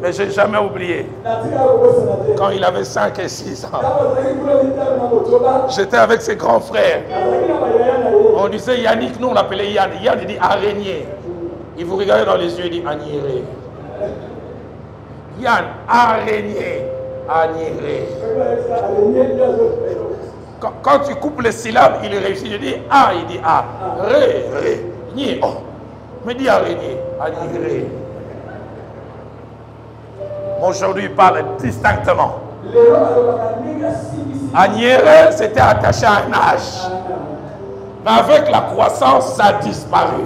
Mais je n'ai jamais oublié. Quand il avait 5 et 6 ans, j'étais avec ses grands frères. On disait Yannick, nous on l'appelait Yann. Yann, il dit araignée. Il vous regardait dans les yeux, il dit agniré. Yann, araignée, agniré. Quand tu coupes les syllabes, il réussit. Je dis A, il dit A. Ré, ré, ni, oh. Me dit araignée, agniré. Aujourd'hui, il parle distinctement. Agnéré s'était attaché à un âge. Mais avec la croissance, ça a disparu.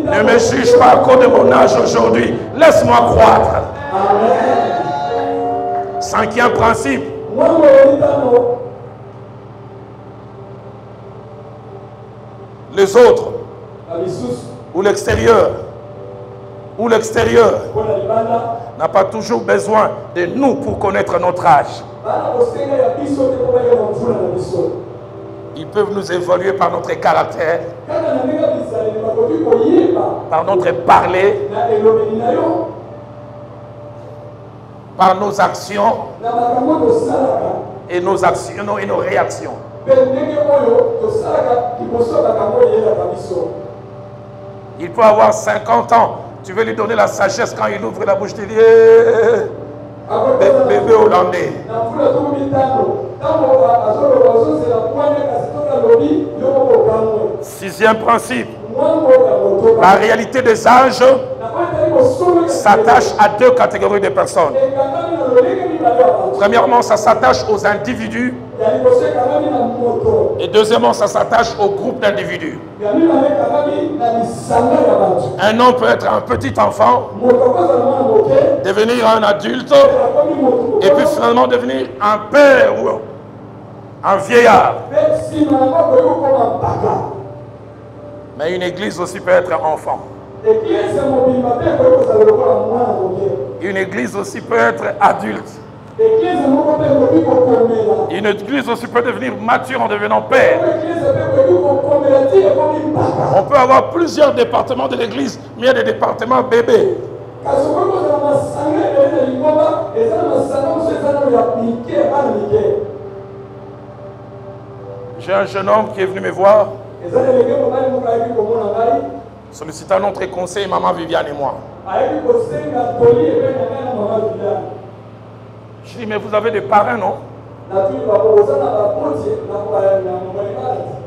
Ne me juge pas à cause de mon âge aujourd'hui. Laisse-moi croître. Cinquième principe. Les autres, ou l'extérieur, n'a pas toujours besoin de nous pour connaître notre âge. Ils peuvent nous évaluer par notre caractère, par notre parler, par nos actions et nos réactions. Il peut avoir 50 ans. Tu veux lui donner la sagesse quand il ouvre la bouche, tu dis bébé hollandais. Sixième principe. La réalité des âges s'attache à deux catégories de personnes. Premièrement, ça s'attache aux individus. Et deuxièmement, ça s'attache au groupe d'individus. Un homme peut être un petit enfant, devenir un adulte, et puis finalement devenir un père ou un vieillard. Mais une église aussi peut être enfant. Une église aussi peut être adulte. Une église aussi peut devenir mature en devenant père. On peut avoir plusieurs départements de l'église, mais il y a des départements bébés. J'ai un jeune homme qui est venu me voir, sollicitant notre conseil, maman Viviane et moi. Je dis, mais vous avez des parrains, non?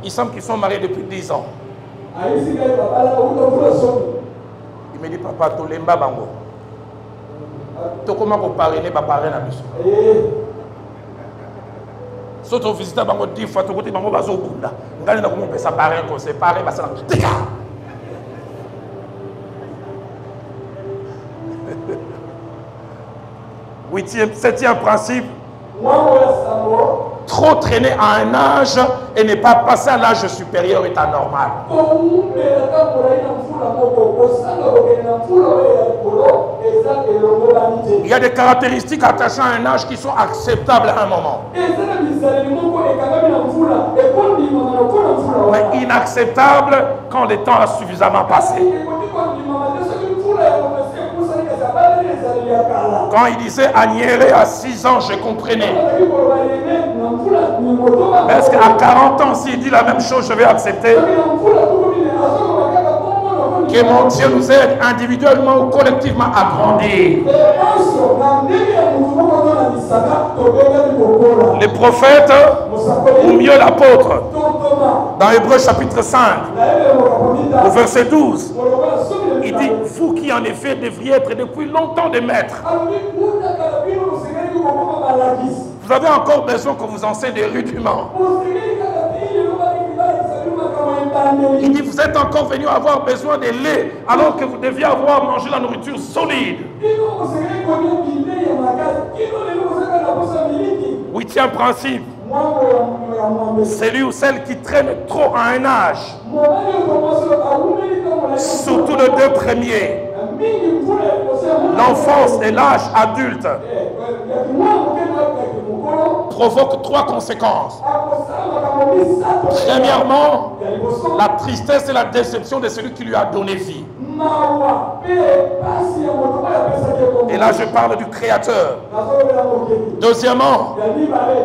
Il semble qu'ils sont mariés depuis 10 ans. Il me dit, papa, tu l'aimes pas, bango. Tu comment vous parrainer, pas parrainer à biso. Surtout visiter bango 10 fois, tu côté bango bazo bunda. Ngani na comment ça parrain, qu'on se parrain, bah ça. Septième principe, trop traîner à un âge et ne pas passer à l'âge supérieur est anormal. Il y a des caractéristiques attachées à un âge qui sont acceptables à un moment, mais inacceptables quand le temps a suffisamment passé. Quand il disait Agnéré à 6 ans, je comprenais. Est-ce qu'à 40 ans, s'il dit la même chose, je vais accepter? Que mon Dieu nous aide individuellement ou collectivement à grandir. Les prophètes, ou mieux l'apôtre, dans Hébreux chapitre 5, au verset 12, il dit, vous qui en effet devriez être depuis longtemps des maîtres, vous avez encore besoin qu'on vous enseigne des rudiments. Il dit, vous êtes encore venus avoir besoin de lait alors que vous deviez avoir mangé la nourriture solide. Huitième principe, celui ou celle qui traîne trop à un âge, surtout les deux premiers, l'enfance et l'âge adulte, provoque 3 conséquences. Premièrement, la tristesse et la déception de celui qui lui a donné vie. Et là, je parle du Créateur. Deuxièmement,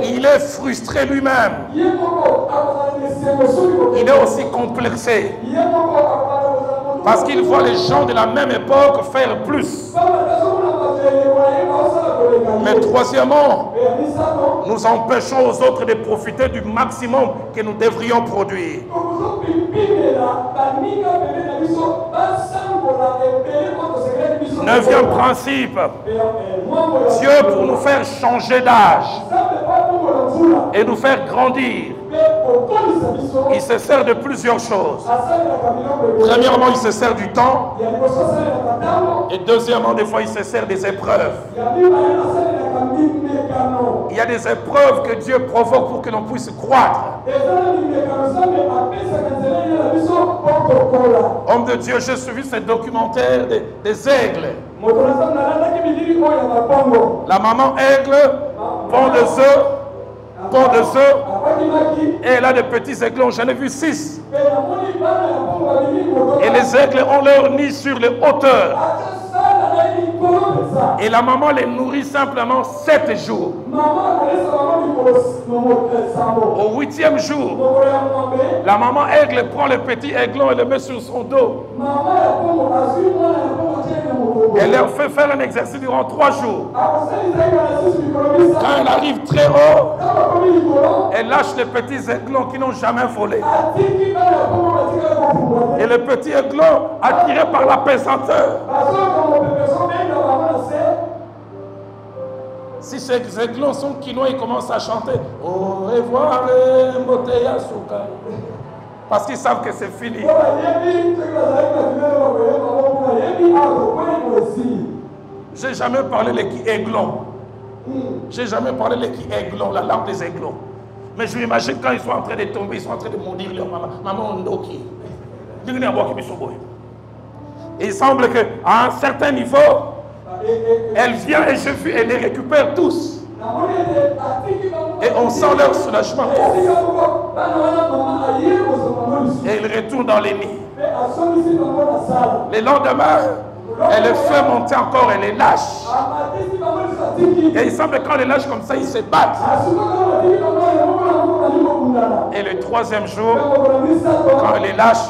il est frustré lui-même. Il est aussi complexé. Parce qu'il voit les gens de la même époque faire plus. Mais troisièmement, nous empêchons aux autres de profiter du maximum que nous devrions produire. Neuvième principe, Dieu, pour nous faire changer d'âge et nous faire grandir, il se sert de plusieurs choses. Premièrement, il se sert du temps. Et deuxièmement, des fois, il se sert des épreuves. Il y a des épreuves que Dieu provoque pour que l'on puisse croître. Homme de Dieu, j'ai suivi ce documentaire des aigles. La maman aigle pond des œufs, et elle a des petits aiglons. J'en ai vu 6. Et les aigles ont leur nid sur les hauteurs. Et la maman les nourrit simplement 7 jours. Au 8e jour, la maman aigle prend le petit aiglon et le met sur son dos. Elle leur fait faire un exercice durant 3 jours. Quand elle arrive très haut, elle lâche les petits aiglons qui n'ont jamais volé. Et le petit aiglon, attiré par la pesanteur, si ces aiglons sont quinois, ils commencent à chanter au revoir, Mboteya Souka. Parce qu'ils savent que c'est fini. J'ai jamais parlé les aiglons. J'ai jamais parlé les aiglons, la langue des aiglons. Mais je m'imagine quand ils sont en train de tomber, ils sont en train de maudire leur maman. Maman Ndoki. Et il semble qu'à un certain niveau, elle vient et je vis, elle les récupère tous. Et on sent leur soulagement. Et ils retournent dans les nids. Le lendemain, elle les fait monter encore, elle les lâche. Et il semble que quand elle les lâche comme ça, ils se battent. Et le 3e jour, quand elle les lâche,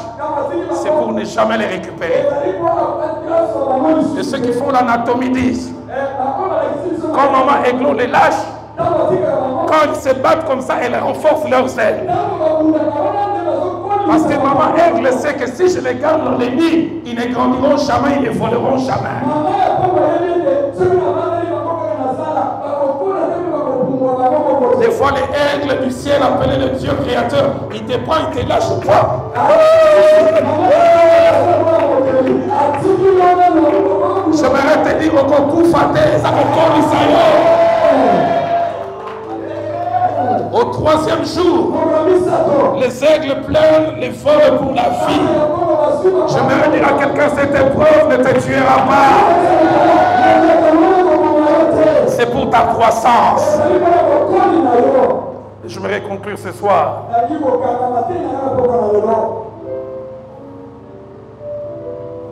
c'est pour ne jamais les récupérer. Et ceux qui font l'anatomie disent, quand maman aiglon les lâche, quand ils se battent comme ça, elle renforce leurs ailes. Parce que maman aigle sait que si je les garde dans les nids, ils ne grandiront jamais, ils ne voleront jamais. Des fois, les aigles du ciel, appelés le Dieu créateur, il te prend, il te lâche pas. J'aimerais te dire au concours faté, ça encore au 3e jour, les aigles pleurent les volent pour la vie. J'aimerais dire à quelqu'un, cette épreuve ne te tuera pas. C'est pour ta croissance. Je vais conclure ce soir.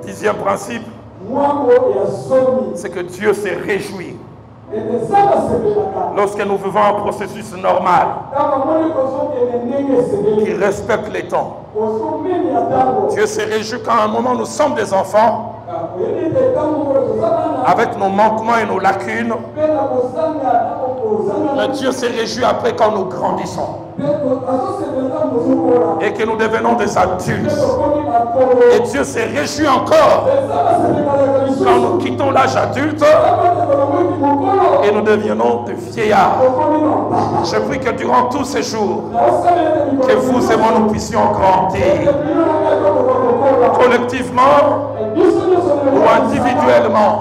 10e principe, c'est que Dieu s'est réjoui lorsque nous vivons un processus normal qui respecte les temps. Dieu s'est réjoui quand à un moment nous sommes des enfants avec nos manquements et nos lacunes. Mais Dieu s'est réjoui après quand nous grandissons et que nous devenons des adultes. Et Dieu s'est réjoui encore quand nous quittons l'âge adulte et nous devenons des vieillards. Je prie que durant tous ces jours, que vous et moi nous puissions grandir collectivement ou individuellement.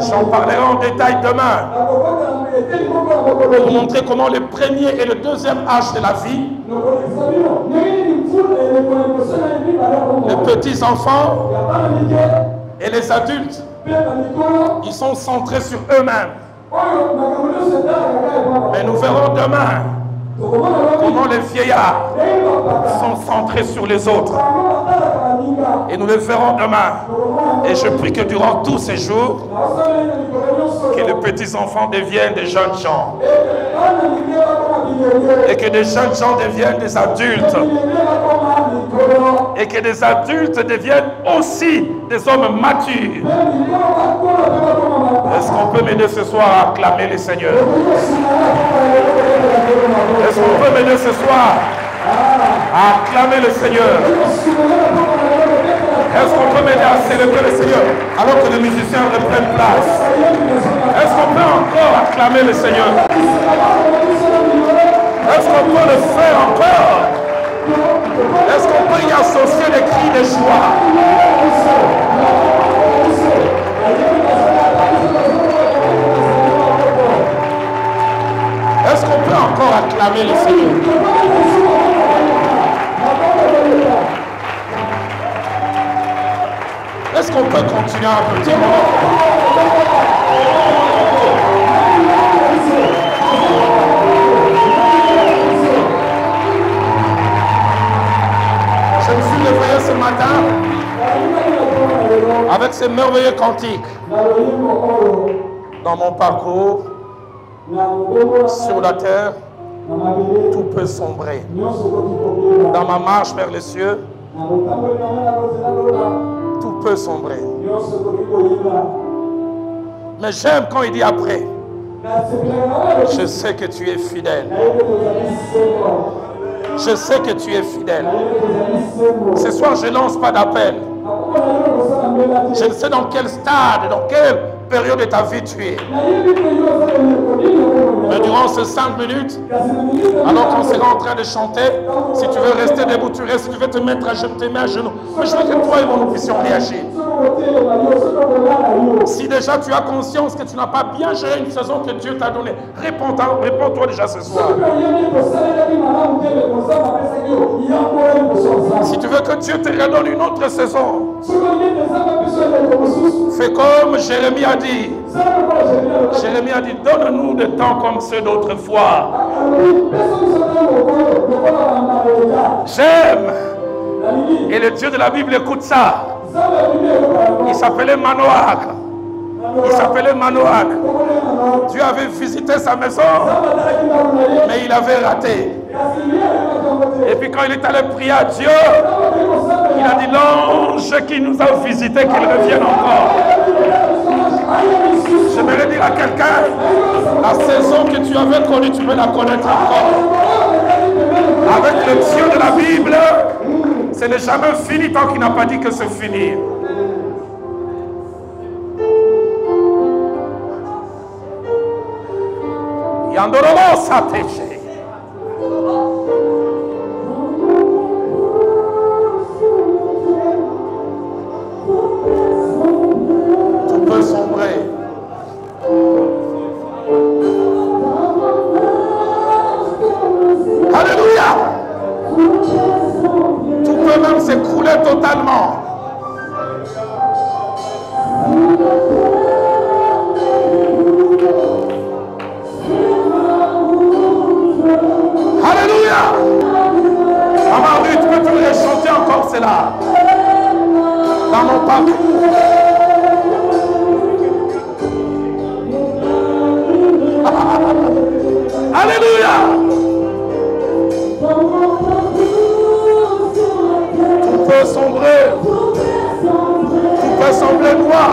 J'en parlerai en détail demain pour vous montrer comment le premier et le deuxième âge de la vie, les petits enfants et les adultes, ils sont centrés sur eux-mêmes. Mais nous verrons demain comment les vieillards sont centrés sur les autres. Et nous le verrons demain. Et je prie que durant tous ces jours, que les petits-enfants deviennent des jeunes gens. Et que des jeunes gens deviennent des adultes. Et que des adultes deviennent aussi des hommes matures. Est-ce qu'on peut m'aider ce soir à acclamer le Seigneur? Est-ce qu'on peut m'aider ce soir à acclamer le Seigneur? Est-ce qu'on peut m'aider à célébrer le Seigneur alors que les musiciens reprennent place? Est-ce qu'on peut encore acclamer le Seigneur? Est-ce qu'on peut le faire encore? Est-ce qu'on peut y associer des cris de joie? Est-ce qu'on peut encore acclamer le Seigneur? Est-ce qu'on peut continuer un petit moment? Je me suis réveillé ce matin avec ces merveilleux cantiques. Dans mon parcours sur la terre, tout peut sombrer. Dans ma marche vers les cieux, tout peut sombrer. Mais j'aime quand il dit après, je sais que tu es fidèle. Je sais que tu es fidèle. Ce soir, je ne lance pas d'appel. Je ne sais dans quel stade, dans quelle période de ta vie tu es. Mais durant ces 5 minutes, alors qu'on sera en train de chanter, si tu veux rester debout, tu restes. Si tu veux te mettre à genoux, te mets à genoux. Mais je veux que toi et moi nous puissions réagir. Si déjà tu as conscience que tu n'as pas bien géré une saison que Dieu t'a donnée, réponds-toi déjà ce soir. Si tu veux que Dieu te redonne une autre saison, fais comme Jérémie a dit. Jérémie a dit, donne-nous des temps comme ceux d'autrefois. J'aime. Et le Dieu de la Bible écoute ça. Il s'appelait Manoach. Il s'appelait Manoach. Dieu avait visité sa maison, mais il avait raté. Et puis quand il est allé prier à Dieu, il a dit, l'ange qui nous a visité, qu'il revienne encore. J'aimerais dire à quelqu'un, la saison que tu avais connue, tu peux la connaître encore. Avec le Dieu de la Bible, ce n'est jamais fini tant qu'il n'a pas dit que c'est fini. Yandorobo Sateche. Tout peut sombrer. Alléluia. Tout peut même s'écrouler totalement. Alléluia. Maman Ruth, peux-tu me chanter encore cela? Dans mon parcours. Alléluia. Tout peut sombrer. Tout peut sembler noir.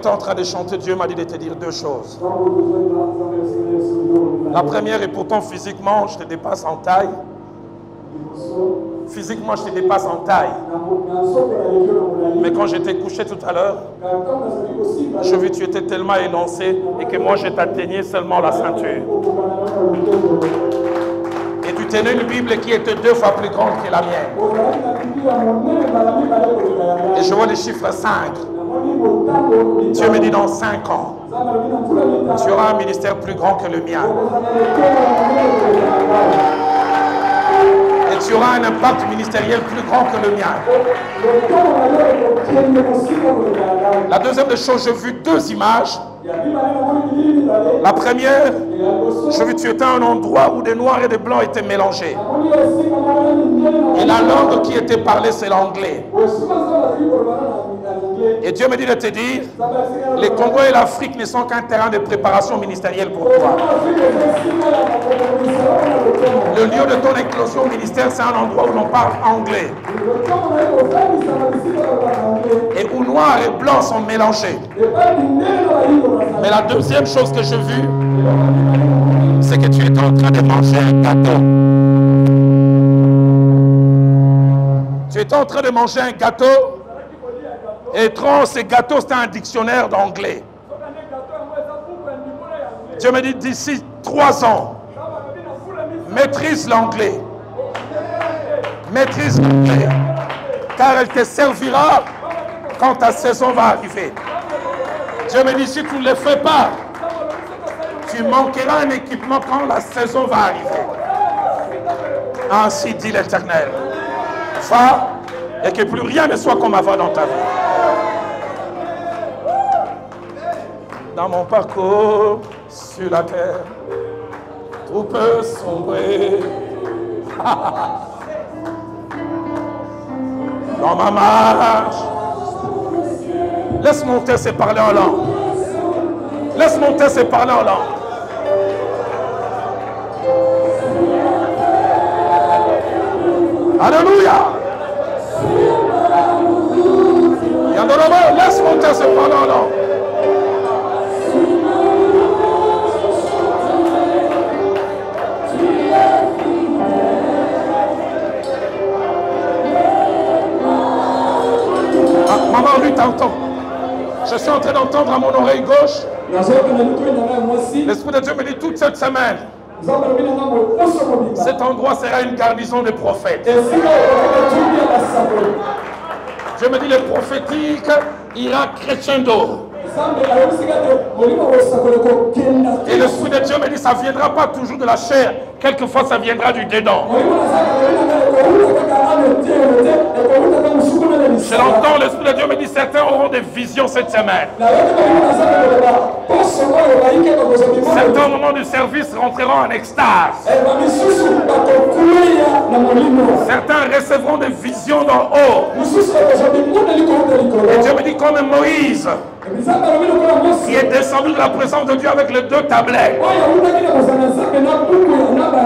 était en train de chanter, Dieu m'a dit de te dire deux choses. La première, et pourtant physiquement, je te dépasse en taille. Physiquement, je te dépasse en taille. Mais quand j'étais couché tout à l'heure, je vis que tu étais tellement élancé et que moi, je t'atteignais seulement la ceinture. Et tu tenais une Bible qui était 2 fois plus grande que la mienne. Et je vois le chiffre 5. Dieu me dit dans 5 ans, tu auras un ministère plus grand que le mien. Et tu auras un impact ministériel plus grand que le mien. La deuxième des choses, j'ai vu 2 images. La première, je vis que tu étais à un endroit où des noirs et des blancs étaient mélangés. Et la langue qui était parlée, c'est l'anglais. Et Dieu me dit de te dire, les Congo et l'Afrique ne sont qu'un terrain de préparation ministérielle pour toi. Le lieu de ton éclosion ministère, c'est un endroit où l'on parle anglais. Et où noirs et blancs sont mélangés. Mais la deuxième chose que j'ai vue, c'est que tu es en train de manger un gâteau. Tu es en train de manger un gâteau. Et étrange, ce gâteau, c'est un dictionnaire d'anglais. Dieu me dit d'ici 3 ans, maîtrise l'anglais. Maîtrise l'anglais. Car elle te servira quand ta saison va arriver. Dieu me dit, si tu ne le fais pas, tu manqueras un équipement quand la saison va arriver. Ainsi dit l'Éternel. Va et que plus rien ne soit comme avant dans ta vie. Dans mon parcours sur la terre, tout peut sombrer. Dans ma marche, laisse monter ses parler en langue. Laisse monter ses parler en langue. Alléluia. Laisse monter ses parler en langue. Maman Ruth t'entend. Je suis en train d'entendre à mon oreille gauche. L'Esprit de Dieu me dit toute cette semaine, cet endroit sera une garnison de prophètes. Dieu me dit le prophétique ira crescendo. Et l'Esprit de Dieu me dit ça ne viendra pas toujours de la chair, quelquefois ça viendra du dedans. Je l'entends, l'Esprit de Dieu me dit certains auront des visions cette semaine. Certains au moment du service rentreront en extase. Certains recevront des visions d'en haut. Et Dieu me dit comme Moïse qui est descendu de la présence de Dieu avec les 2 tablettes.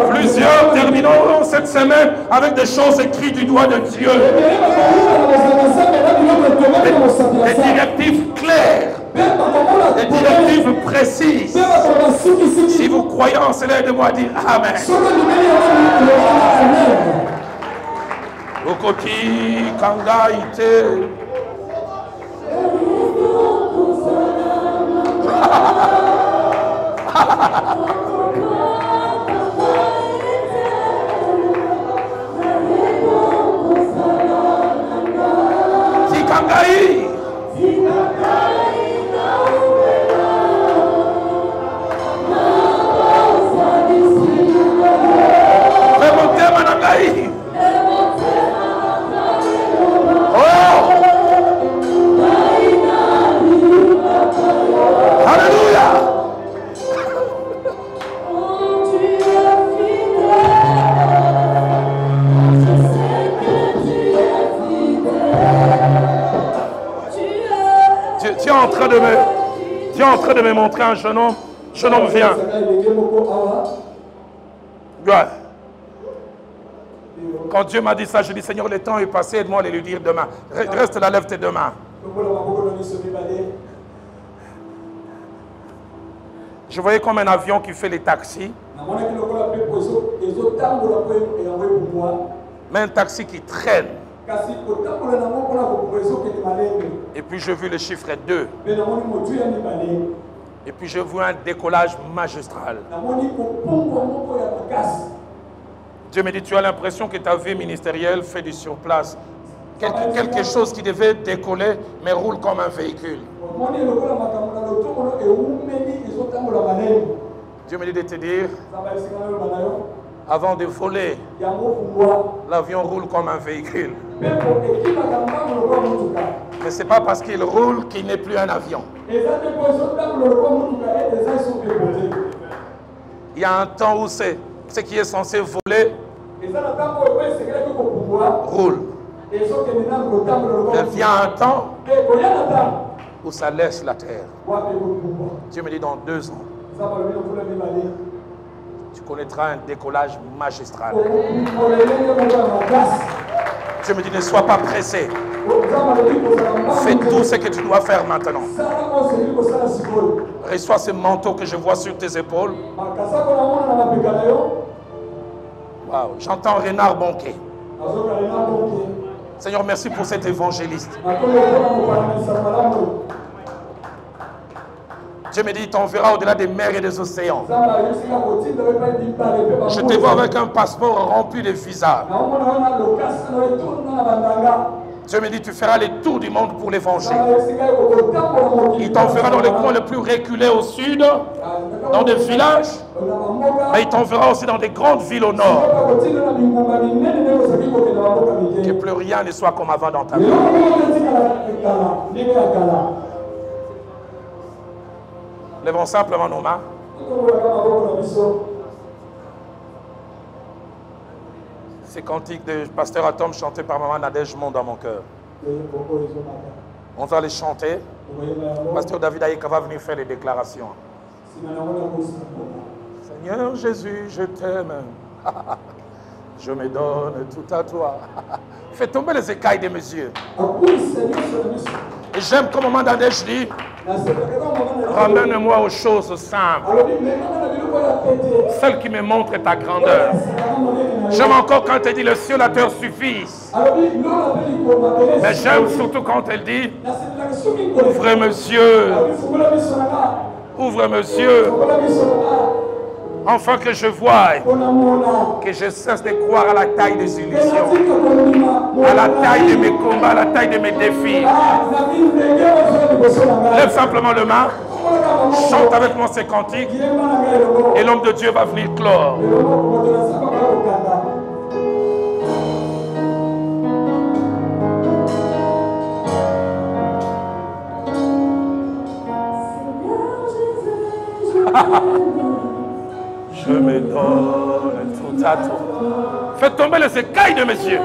Plusieurs termineront cette semaine avec des choses écrites du doigt de Dieu. Des directives claires. Des directives précises. Si vous croyez en cela, aidez-moi à dire Amen. Okoti Kanga Ite. Tikangai. Remontez Manangai. Oh! Alléluia! Tu es en train de me montrer un jeune homme. Jeune homme, viens. Ouais. Quand Dieu m'a dit ça, je dis Seigneur, le temps est passé, aide-moi à le lui dire demain. Reste là, lève tes 2 mains. Je voyais comme un avion qui fait les taxis. Mais un taxi qui traîne. Et puis je vis le chiffre 2. Et puis je vois un décollage magistral. Dieu me dit, tu as l'impression que ta vie ministérielle fait du surplace. Quelque chose qui devait décoller, mais roule comme un véhicule. Dieu me dit de te dire, avant de voler, l'avion roule comme un véhicule. Mais ce n'est pas parce qu'il roule qu'il n'est plus un avion. Il y a un temps où ce qui est censé voler roule. Il vient un temps où ça laisse la terre. Dieu me dit dans 2 ans, tu connaîtras un décollage magistral. Dieu me dit, ne sois pas pressé. Fais tout ce que tu dois faire maintenant. Reçois ce manteau que je vois sur tes épaules. Wow, j'entends Renard Bonquet. Seigneur, merci pour cet évangéliste. Dieu me dit, il t'enverra au-delà des mers et des océans. Je te vois avec un passeport rempli de visas. Dieu me dit, tu feras les tours du monde pour l'évangile. Il t'enverra dans les coins les plus reculés au sud, dans des villages, mais il t'enverra aussi dans des grandes villes au nord. Que plus rien ne soit comme avant dans ta vie. Lèvons simplement nos mains. Ces cantiques de Pasteur Atom chantés par Maman Nadège montent dans mon cœur. On va les chanter. Pasteur David Aïka va venir faire les déclarations. Seigneur Jésus, je t'aime. Je me donne tout à toi. Fais tomber les écailles de mes yeux. Et j'aime comme Maman Nadège dit, ramène-moi aux choses simples. Celles qui me montrent ta grandeur. J'aime encore quand elle dit le ciel, la terre suffisent. Mais j'aime surtout quand elle dit ouvre mes yeux. Ouvre mes yeux. Enfin que je voie, que je cesse de croire à la taille des illusions, à la taille de mes combats, à la taille de mes défis. Lève simplement le main, chante avec moi ces cantiques, et l'homme de Dieu va venir clore. Je me donne tout à toi. Fais tomber les écailles de mes yeux.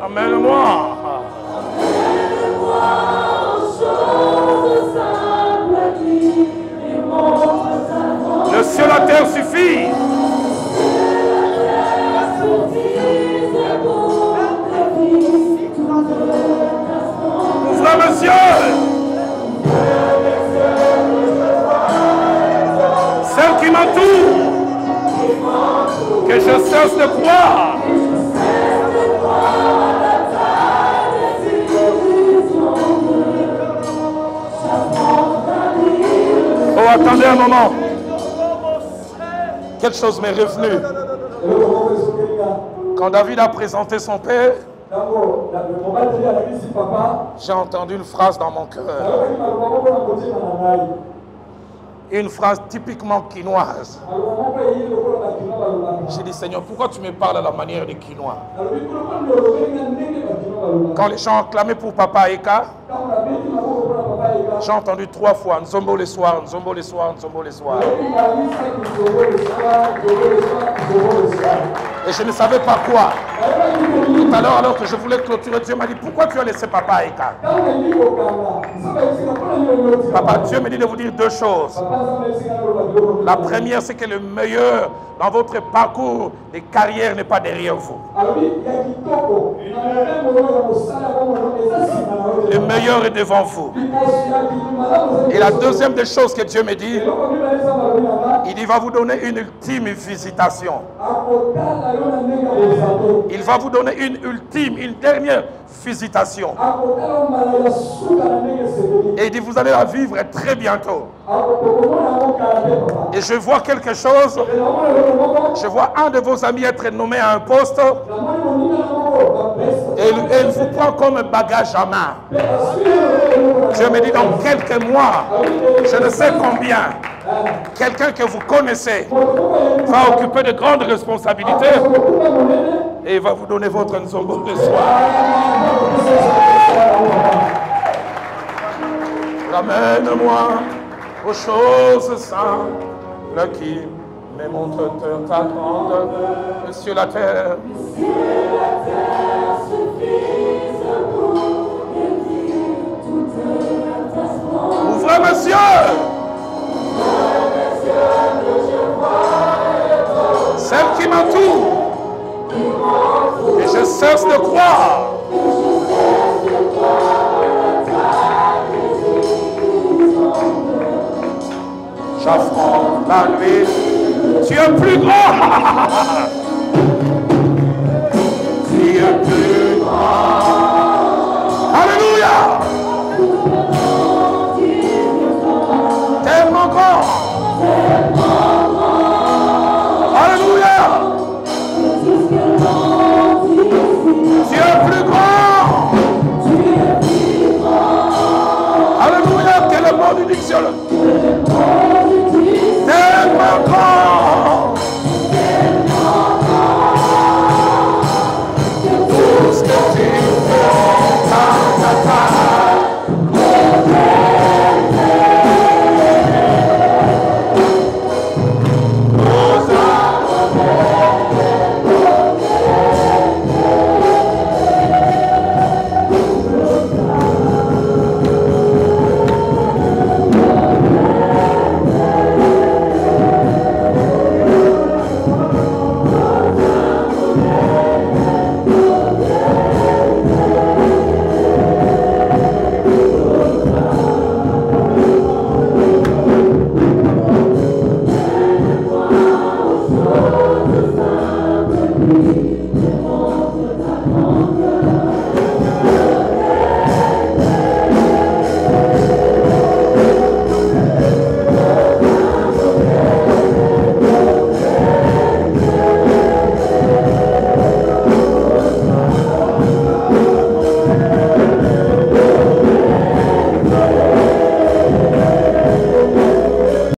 Amène-moi. Le ciel, la terre suffit. Ouvre mes yeux. Celle qui m'entoure, que je cesse de croire. Oh, attendez un moment. Quelque chose m'est revenu. Quand David a présenté son père, j'ai entendu une phrase dans mon cœur. Une phrase typiquement quinoise. J'ai dit, Seigneur, pourquoi tu me parles à la manière des Quinois? Quand les gens ont clamé pour Papa Eka, j'ai entendu 3 fois, Nzombo le soir, Nzombo le soir, Nzombo le soir. Et je ne savais pas quoi. Tout à l'heure, alors que je voulais clôturer, Dieu m'a dit, pourquoi tu as laissé papa à Eka? Papa, Dieu me dit de vous dire deux choses. La première, c'est que le meilleur dans votre parcours de carrière n'est pas derrière vous. Le meilleur est devant vous. Et la deuxième des choses que Dieu me dit, il va vous donner une ultime visitation. Il va vous donner une dernière visitation. Et il dit, vous allez la vivre très bientôt. Et je vois quelque chose. Je vois un de vos amis être nommé à un poste. Et il vous prend comme un bagage à main. Dieu me dit, dans quelques mois, je ne sais combien, quelqu'un que vous connaissez va occuper de grandes responsabilités et il va vous donner votre nzombo de soir. Ramène-moi aux choses simples qui me montrent ta grande sur la terre. Ouvrez mes yeux. Celle qui m'entoure. Et je cesse de croire. J'affronte la nuit. Tu es plus grand. Tu es plus